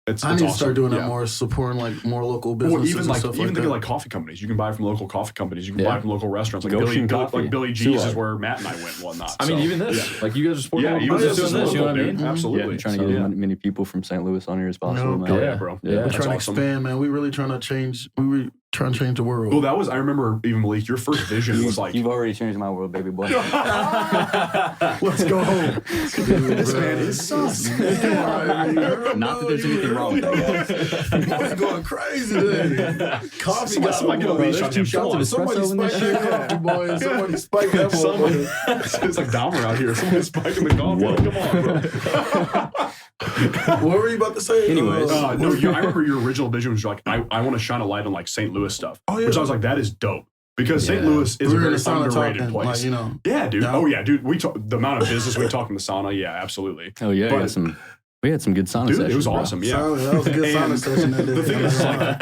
I need to start doing that more, supporting like more local businesses. Or even think of like coffee companies. You can buy from local coffee companies. You can buy from local restaurants. Like Billy G's is where Matt and I went and whatnot. I mean, even this. Like you guys are supporting. Yeah, you guys are doing this. You know what I mean? Absolutely. Trying to get as many people from St. Louis on here as possible. Yeah, bro. We're trying to expand, man. We really trying to change. We trying to change the world. Well, that was, I remember even Malik, your first vision was like, You've already changed my world, baby boy. Let's go home. this man is sus. Not that there's anything wrong with that, guys. Boy, going crazy today. Coffee got Somebody get a leash on him. Somebody spiked that coffee, boy. Somebody spiked that boy. It's like Dahmer out here. Someone's spiking the coffee. Like, come on, bro. What were you about to say? Anyways. No, I remember your original vision was like, I want to shine a light on like St. Louis stuff. Oh, yeah. Which I was like, that is dope. Because St. Louis is a very underrated place. Like, you know. Yeah, dude. Yeah. Oh, yeah, dude. The amount of business we talk in the sauna, yeah, absolutely. Oh, yeah. But- We had some good sauna Dude, sessions. it was bro. awesome. Yeah. That was a good sauna session that day. The thing is, like,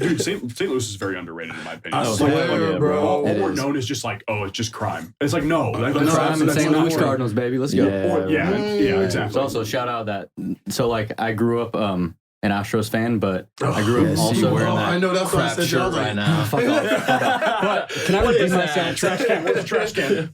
dude, St. Louis is very underrated in my opinion. I It's swear, like, bro. all It we're is. known as just like, oh, it's just crime. It's like, no. Like, Crime and that's St. not Louis true. Cardinals, baby. Let's go. Yeah, It's exactly. also shout out that. So like I grew up an Astros fan, but I grew up so also you wearing I know that's what I crap said. shirt I was like, right now. Fuck off. But can I redeem myself? Trash can. What's a trash can?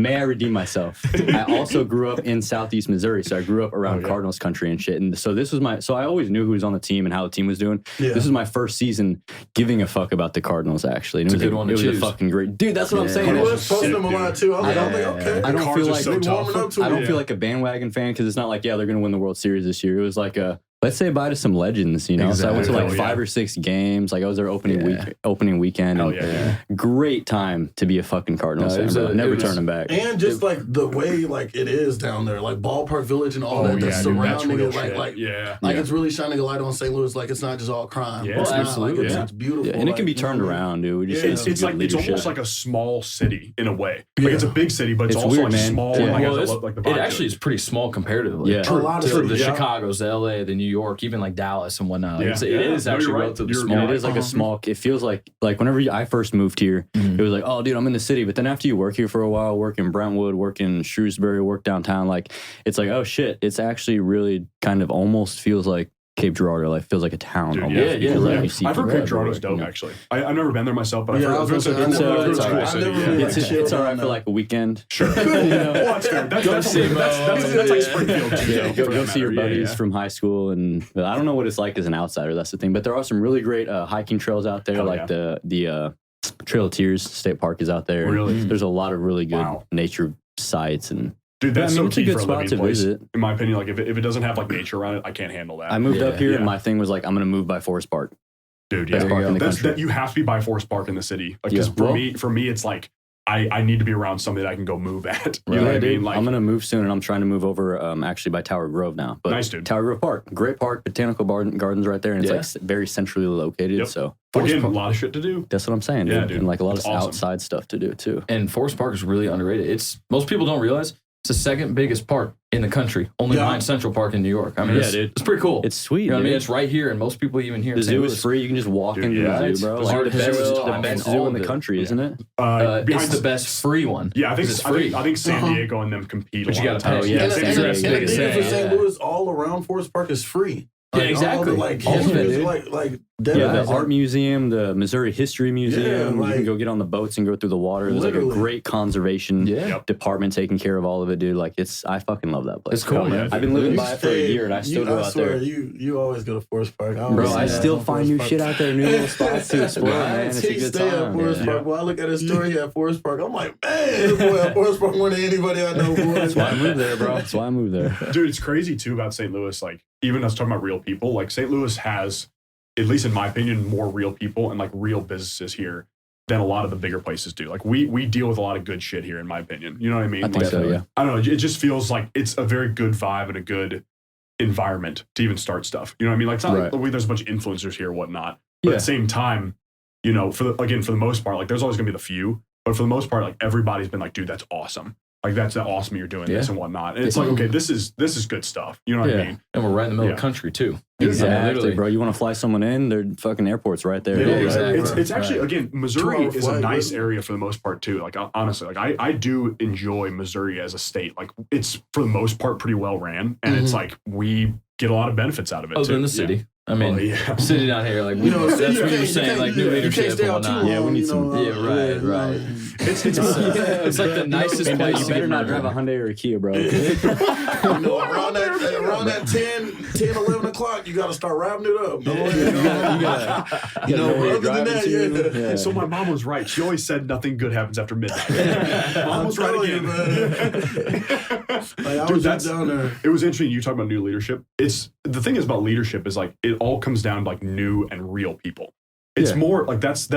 May I redeem myself? I also grew up in Southeast Missouri, so I grew up around Cardinals country and shit. And so this was so I always knew who was on the team and how the team was doing. Yeah. This was my first season giving a fuck about the Cardinals, actually. And It's a good one to It was choose. a fucking great dude. That's what I'm saying. he It's was posting them a lot too. I was like, okay. I don't Cards feel are like so they tough. warming up to I don't it. feel like a bandwagon fan because it's not like, yeah, they're going to win the World Series this year. It was like let's say bye to some legends, you know? So I went to like Exactly. 5 or 6 games. Like I was there opening weekend. Hell And yeah. great time to be a fucking Cardinals fan, bro. Never turning back. And just like the way like it is down there, like Ballpark Village and all that dude, that's that's surrounding real it, shit. like Yeah. it's really shining a light on St. Louis. Like it's not just all crime. Yeah, It's not, absolutely, Like, yeah. it's beautiful. Yeah, and it can be like, turned around, dude. We just need some It's good like it's leadership. almost like a small city in a way. Like it's a big city, but it's It's also weird, like man. small. Yeah. And like, Well, has like the vibe it to actually is pretty small comparatively. Yeah. A lot of to the cities, yeah. Chicago's, the LA, the New York, even like Dallas and whatnot. Yeah. It Yeah. is No, actually you're right. relatively You're small. And it is like a small. It feels like whenever I first moved here, it was like, oh, dude, I'm in the city. But then after you work here for a while, work in Brentwood, work in Shrewsbury, work downtown, like it's like, oh shit, it's actually really kind of almost feels like Cape Girardeau, like feels like a town. Dude, almost. yeah. Like, you see I've heard people Cape Girardeau's everywhere, dope, you know. actually. I've never been there myself, but I've Yeah, heard I was gonna it's a say, cool I've never city. really It's chilled all down right for there. like a weekend. Sure. Well, that's fair. That's like Springfield. Yeah, go see your buddies Yeah. from high school, and I don't know what it's like as an outsider. That's the thing. But there are some really great hiking trails out there, Hell like the Trail of Tears State Park is out there. and Really? There's a lot of really good Wow. nature sites, and Dude, that's I mean, so it's a key good for a spot living to place. visit. In my opinion, like if it doesn't have like nature around it, I can't handle that. I moved up here, Yeah. and my thing was like, I'm gonna move by Forest Park. Dude, Best yeah. park in the That's country. that you have to be by Forest Park in the city. Like, because Yeah. for me, it's like I need to be around something that I can go move at. You know Yeah, what I dude. mean? Like, I'm gonna move soon, and I'm trying to move over actually by Tower Grove now. But Nice, dude. Tower Grove Park, great park, botanical gardens right there, and Yeah. it's like very centrally located. Yep. So again, a lot of shit to do. that's what I'm saying, dude. Yeah, dude. And like a lot That's of awesome. outside stuff to do too. And Forest Park is really underrated. Most people don't realize it's the second biggest park in the country, only Yeah. behind Central Park in New York. I mean, Yeah, it's, dude. it's pretty cool. It's sweet. you know what I mean? dude. It's right here, and most people even here The in St. zoo Louis. is free. You can just walk Dude, into yeah. the It's zoo, bro. the Like, zoo the is best best zoo in the all of country, it. isn't it? It's behind- the best free one. Yeah, I think 'Cause it's free. I think San Diego and them compete. But a you lot gotta of pay. times. Yeah, And San the Diego. thing for Yeah. St. Louis, all around Forest Park is free. Yeah, exactly. All the, like, All of it, history is, dude. like Yeah, dead. the art museum, the Missouri History Museum. Yeah, You like- can go get on the boats and go through the water. There's like a Literally. great conservation Yeah. Yep. department taking care of all of it, dude. Like I fucking love that place. It's cool, Hell yeah, man. dude. I've been living You by it for a stay- year, and I still you- go I out swear, there. You always go to Forest Park. Bro, I see still that find on new Forest shit Park. out there, new little spots to explore, Man, man. It's a he good stay at time. Forest Yeah. Park. Boy, I look at his story at Forest Park. I'm like, man, this boy at Forest Park more than anybody I know. Boy. That's why I moved there, bro. That's why I moved there. Dude, it's crazy too about St. Louis. Like, even us talking about real people, like St. Louis has, at least in my opinion, more real people and like real businesses here than a lot of the bigger places do. Like we deal with a lot of good shit here, in my opinion. You know what I mean? I think Like, so, yeah. I don't know. It just feels like it's a very good vibe and a good environment to even start stuff. You know what I mean? Like, it's not Right. like there's a bunch of influencers here and whatnot. But Yeah. at the same time, you know, for the most part, like there's always gonna be the few, but for the most part, like everybody's been like, dude, that's awesome. Like that's awesome you're doing this and whatnot. And it's like, okay, this is good stuff. You know what I Yeah. mean? And we're right in the middle Yeah. of the country, too. Exactly, literally. bro. You want to fly someone in? Their fucking airport's right there. Yeah, dude. exactly. It's actually, again, Missouri 2-hour is a flight, nice really. area for the most part too. Like honestly, like I do enjoy Missouri as a state. Like it's for the most part pretty well ran, and it's like we get a lot of benefits out of it Other too. than the city. I mean, Oh, yeah. city down here, like, You know, that's you what can't- you're you saying, can't- like, new you leadership can't stay and out too whatnot. long. Yeah, we need you some- know, Yeah, right. It's like the nicest And place you to better get not married. drive a Hyundai or a Kia, bro. You know, around that 10, 11 o'clock o'clock, you got to start wrapping it up. No, you know where you're other than driving that, to. Yeah. So my mom was right. She always said nothing good happens after midnight. Mom was right telling again. you, man. I Dude, was just down there. It was interesting. You talk about new leadership. The thing is about leadership is like it all comes down to like new and real people. It's more like it's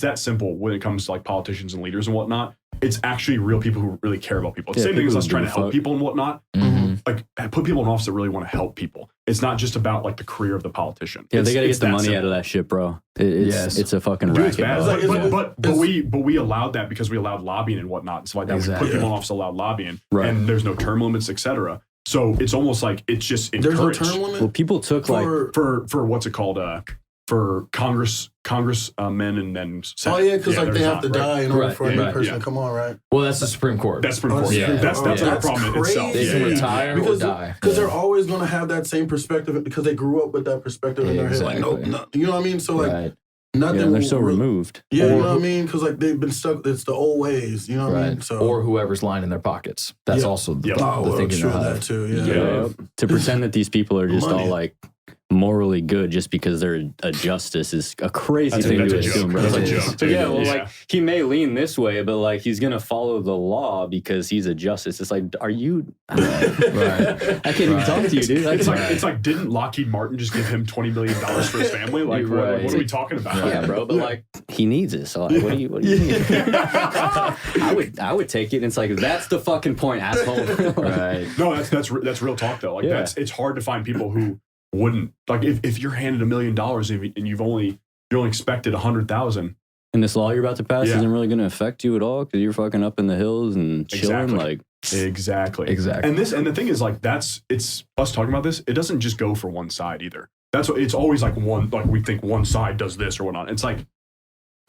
that simple when it comes to like politicians and leaders and whatnot. It's actually real people who really care about people. Same thing as us trying to help people and whatnot. Mm-hmm. Like put people in office that really want to help people. It's not just about like the career of the politician. Yeah, they gotta get the money simple. out of that shit, bro. It's a fucking Dude, racket. it's bad. bro. But we allowed that because we allowed lobbying and whatnot and stuff like that. Exactly. We put people in office, allowed lobbying, Right. and there's no term limits, etc. So it's almost like it's just There's no encouraged term limit Well, people took like for what's it called? For Congress men and then Senate. Oh yeah, because like there's they have not, to right? die in order Right, for a new right, person yeah. to come on, right? Well, that's the Supreme Court. That's Supreme Court. Yeah. That's the That's problem in itself. They can retire or die. Because they're always going to have that same perspective because they grew up with that perspective in their head. Like, Exactly. no, you know what I mean? So like right. nothing. Yeah, they're so will- removed. Yeah, you know what I mean? Because like they've been stuck. It's the old ways. You know what I mean? Right. So Or whoever's lying in their pockets. That's Yeah. also the, Yeah. the oh, well, thinking true they'll that have. too. Yeah. Yeah. To pretend that these people are just Money. all like morally good just because they're a justice is a crazy That's thing a to joke. assume, bro. That's a Like, joke. so yeah, well, Yeah. like he may lean this way, but like he's gonna follow the law because he's a justice. It's like, are you? Right. I can't even talk to you, dude. It's like didn't Lockheed Martin just give him $20 million for his family? Like Right. what are we talking about? yeah, bro. But like he needs it. So like, what do you mean? I would take it. And it's like that's the fucking point, asshole. Right. No, that's real talk though. Like Yeah. it's hard to find people who wouldn't like if you're handed $1 million and you're only expected 100,000. And this law you're about to pass Yeah. isn't really going to affect you at all because you're fucking up in the hills and chilling. Exactly. Like, Exactly. Exactly. And the thing is like it's us talking about this. It doesn't just go for one side either. That's what it's always like one like we think one side does this or whatnot. It's like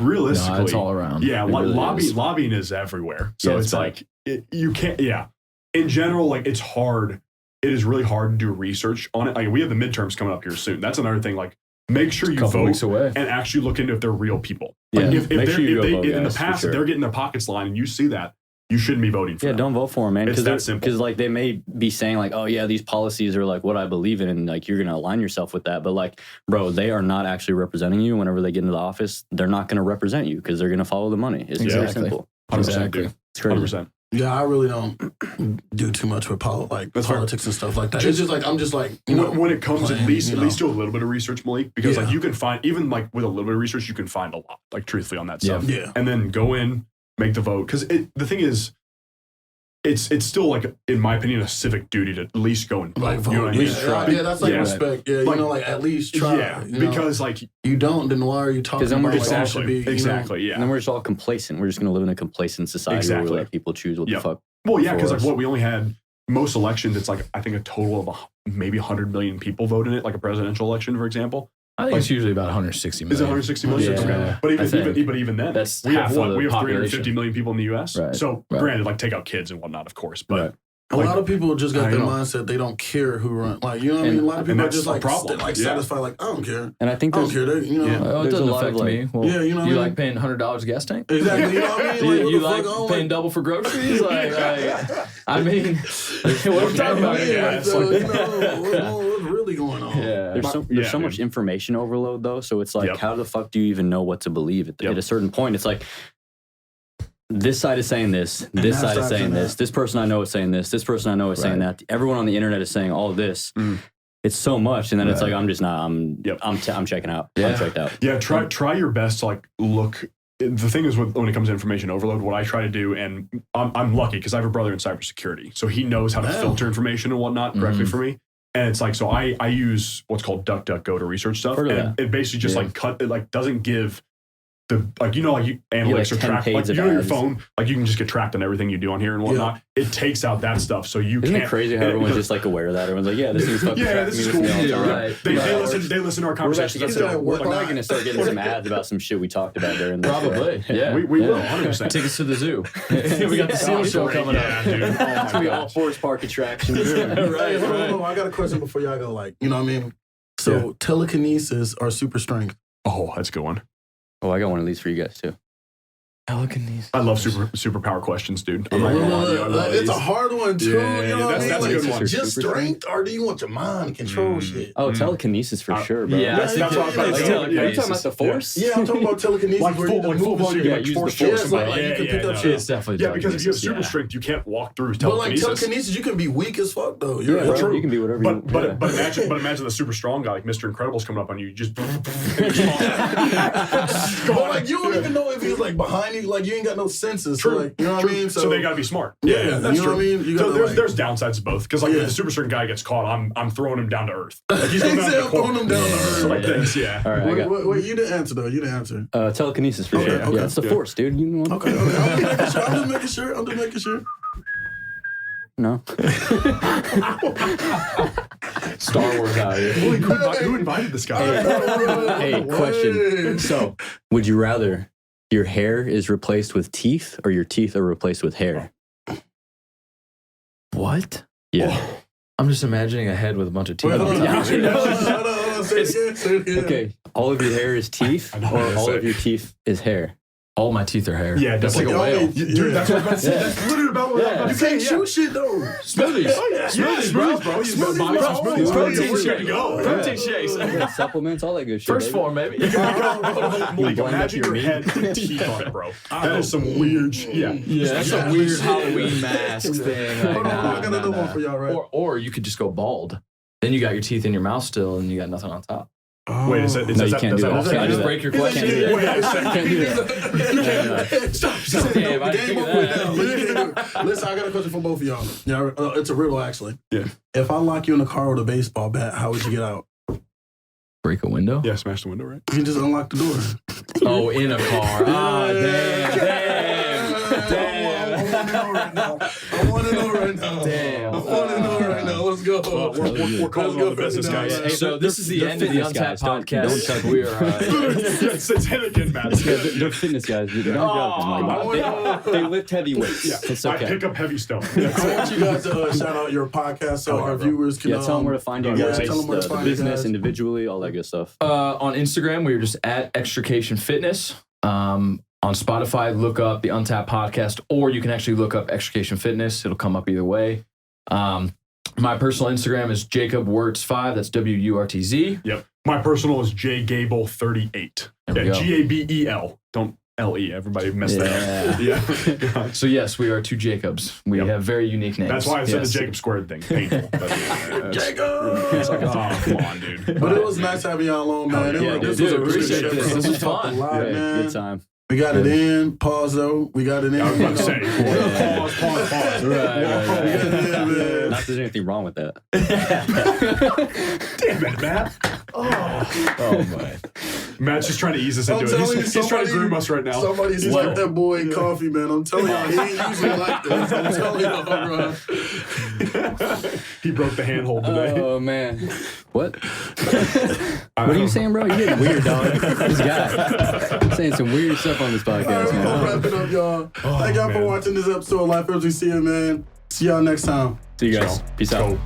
realistically, No, it's all around. yeah, It really is. lobbying is everywhere. So Yeah, it's it's bad. like you can't. Yeah, in general, like it's hard. It is really hard to do research on it. Like we have the midterms coming up here soon. That's another thing. Like make sure you Couple vote weeks away. and actually look into if they're real people. Yeah, Like if make they're sure you if go they vote, in the guys, for past sure. if they're getting their pockets lined and you see that, you shouldn't be voting for yeah, them. don't vote for them, man. It's that simple. Because like they may be saying like, oh yeah, these policies are like what I believe in, and like you're gonna align yourself with that. But like, bro, they are not actually representing you. Whenever they get into the office, they're not gonna represent you because they're gonna follow the money. It's very Exactly. simple. 100%, Exactly. dude. It's crazy. 100%. Yeah, I really don't do too much with That's fair. politics and stuff like that. It's just like I'm just like When it comes, playing, at least you know. do a little bit of research, Malik, because like Yeah. you can find even like with a little bit of research, you can find a lot, like truthfully on that Yeah. stuff. Yeah. And then go in, make the vote, because the thing is, it's still like in my opinion a civic duty to at least go and vote. Like You know what I vote. mean? Yeah, yeah, that's like Yeah. respect. Yeah, Like- you know, like at least try. Yeah, you know? because like you don't, then why are you talking 'Cause then about we're like just all should be? You know? exactly, And yeah. then we're just all complacent. We're just gonna live in a complacent society where Exactly. we let people choose what Yep. the fuck. Well, yeah, because for like us. what we only had most elections, it's like I think a total of maybe 100 million people vote in it, like a presidential election, for example. I think it's usually about 160 million. Is it 160 million? Yeah. Okay. But I think. even then, That's we have half what? of the We have 350 population. million people in the U.S. Right. So Right. granted, like take out kids and whatnot, of course, but Right. A Like, lot of people just got I their know. mindset they don't care who run. Like you know what I And- mean? A lot of and people are that's just a like problem. like Yeah. satisfied. Like I don't care. And I think I don't there's care. They, you know. Yeah. Oh, it There's a doesn't lot of, affect like- me. Well, Yeah, you know what I you mean? like paying $100 gas tank? Exactly. You know what I mean? Like, You, what you the like fuck, paying double for groceries? I mean, what are we talking about Yeah, here? so, you know, what's really going on? Yeah. There's so Yeah, much information overload though, so it's like, Yep. how the fuck do you even know what to believe at Yep. a certain point? It's like this side is saying this that side is side's saying saying this, that. this person I know is saying this person I know is saying that. Everyone on the internet is saying all this. Mm. It's so much, and then it's Right. like I'm just not. Yep. I'm checking out. Yeah. I'm checked out. yeah, try your best to like look. The thing is, when it comes to information overload, what I try to do, and I'm lucky because I have a brother in cybersecurity, so he knows how to Wow. filter information and whatnot directly for me. And it's like, so I use what's called DuckDuckGo to research stuff, Heard of and it basically just Yeah. it like doesn't give the like you analytics like are 10 tracked like pages of you know your ads. phone like you can just get tracked on everything you do on here and whatnot. It takes out that stuff, so you Isn't can't. it crazy how everyone's just like aware of that? Everyone's like, yeah, this is fucking Yeah, tracking this me, is this is cool. me all the Yeah, time. right. They listen to our We're, conversations. actually, That's it. we're probably not. going to start getting some ads about some shit we talked about during this. Probably. Yeah. We will 100%. Tickets to the zoo. We got the seal show coming Yeah, up. dude. Oh It's my gonna be all gosh. Forest Park attractions. Right, Hey, hold right. on. I got a question before y'all go. Like, you know what I mean? So telekinesis or super strength? Oh, that's a good one. Oh, I got one of these for you guys too. Telekinesis. I love superpower questions, dude. I'm Yeah. not gonna lie to you. I love It's these. a hard one too. Yeah, you know what I mean? that's a good one. Just strength, or do you want your mind to control shit? Oh, telekinesis for sure, bro. Yeah, That's what I was about to like say. telekinesis. Are you talking about the force? Yeah, I'm talking about telekinesis. Like where you full just move blown, shit. you Yeah, like use force the Yeah, force. it's like you can pick up shit. It's definitely Yeah, because if you have super telekinesis, strength, you can't walk through But like telekinesis. telekinesis, you can be weak as fuck though. Yeah, bro. True. You can be whatever you want. But imagine the super strong guy like Mr. Incredible's coming up on you. Just But like you don't even know if he's like behind you. Like you ain't got no senses. So, True. like, you know what I mean? So they gotta be smart. Yeah, that's you know true. what I mean? You So gotta, there's downsides to both. Because like Yeah. if the super strong guy gets caught, I'm throwing him down to earth. Like he's going down to I'm throwing him down to earth. Like this, yeah. All right, I got Wait, you didn't answer though. You didn't answer. telekinesis for Okay, sure. okay. Yeah, it's the force, dude. You know? Okay. I'm just making sure. No. Star Wars out here. Who invited this guy? Hey, question. So, would you rather your hair is replaced with teeth or your teeth are replaced with hair? What? Yeah. I'm just imagining a head with a bunch of teeth. Wait, hold on. Yeah. Hold on. Say it again. Okay. All of your hair is teeth, I know what or you're all saying. of your teeth is hair. All my teeth are hair. Yeah, that's like a definitely. whale. Dude, that's what I was about to say. Yeah. That's literally about what I was about You to say. can't shoot shit though. Smoothies. Oh, yeah. Smoothies, bro. Smoothies, Smoothies, bro. smoothies. Protein We're good shake. to go. Protein shakes. Yeah, supplements, all that good shit. First baby. form, baby. Malik, blend up imagine your your meat. head with teeth on it, bro. That is some weird shit. Yeah. Yeah, that's a weird Halloween mask thing. Like, Hold on, I got another one for y'all, right? Or you could just go bald. Then you got your teeth in your mouth still, and you got nothing on top. Wait, is that? No, you can't do that. Can I just break your question? Can't do that. Wait a second. Can't do that. Stop. Damn, I didn't Game think of over that. now. Listen, I got a question for both of y'all. Yeah, it's a riddle actually. Yeah. If I lock you in a car with a baseball bat, how would you get out? Break a window? Yeah, smash the window, right? You just unlock the door. Oh, in a car. Ah, damn. I want to know right now. Damn. I want to know right now. Let's go. We're calling on the business, guys. Hey, So this is the end of the fitness guys. Untapped Don't podcast. chuck We are. It's hit again, Matt. Yeah, they're fitness guys. Dude. They're not joking. Like, they lift heavy weights. Yeah, It's I okay. pick up heavy stone. I want you guys to shout out your podcast so our viewers can. Yeah, tell them where to find you Yeah, guys, tell them where to the find you business guys. individually, all that good stuff. On Instagram, we are just at Extrication Fitness. On Spotify, look up the Untapped Podcast, or you can actually look up Extrication Fitness. It'll come up either way. My personal Instagram is Jacob Wurtz 5. That's WURTZ. Yep. My personal is Gabel38. There we Yeah, go. Gabel. Don't LE. Everybody messed that up. Yeah. So yes, we are two Jacobs. We Yep. have very unique names. That's why I said Yes. the Jacob squared thing. Painful. Jacob. It's like, oh, come on, dude. But it was nice having y'all on, man. Yeah, This dude, was a really appreciate good this. episode. This We was talked fun. a lot, Yeah, man. good time. We got it in. Pause though. We got it in. I was about to say, Yeah. pause. Right. We got it in, man. Not that there's anything wrong with that. Damn it, Matt. Oh my. Matt's just trying to ease us I'm into it. telling you, He's trying to somebody- groom us right now. Somebody slipped that boy coffee, man. I'm telling y'all, he ain't usually like this. I'm telling y'all, bro. He broke the handhold today. Oh, man. What? What are you saying, bro? You're getting weird, dog. This guy saying some weird stuff on this podcast, We'll man. wrap it up, y'all. Thank y'all for man. watching this episode of Life as We See It, man. See y'all next time. See you guys. Peace out. Go.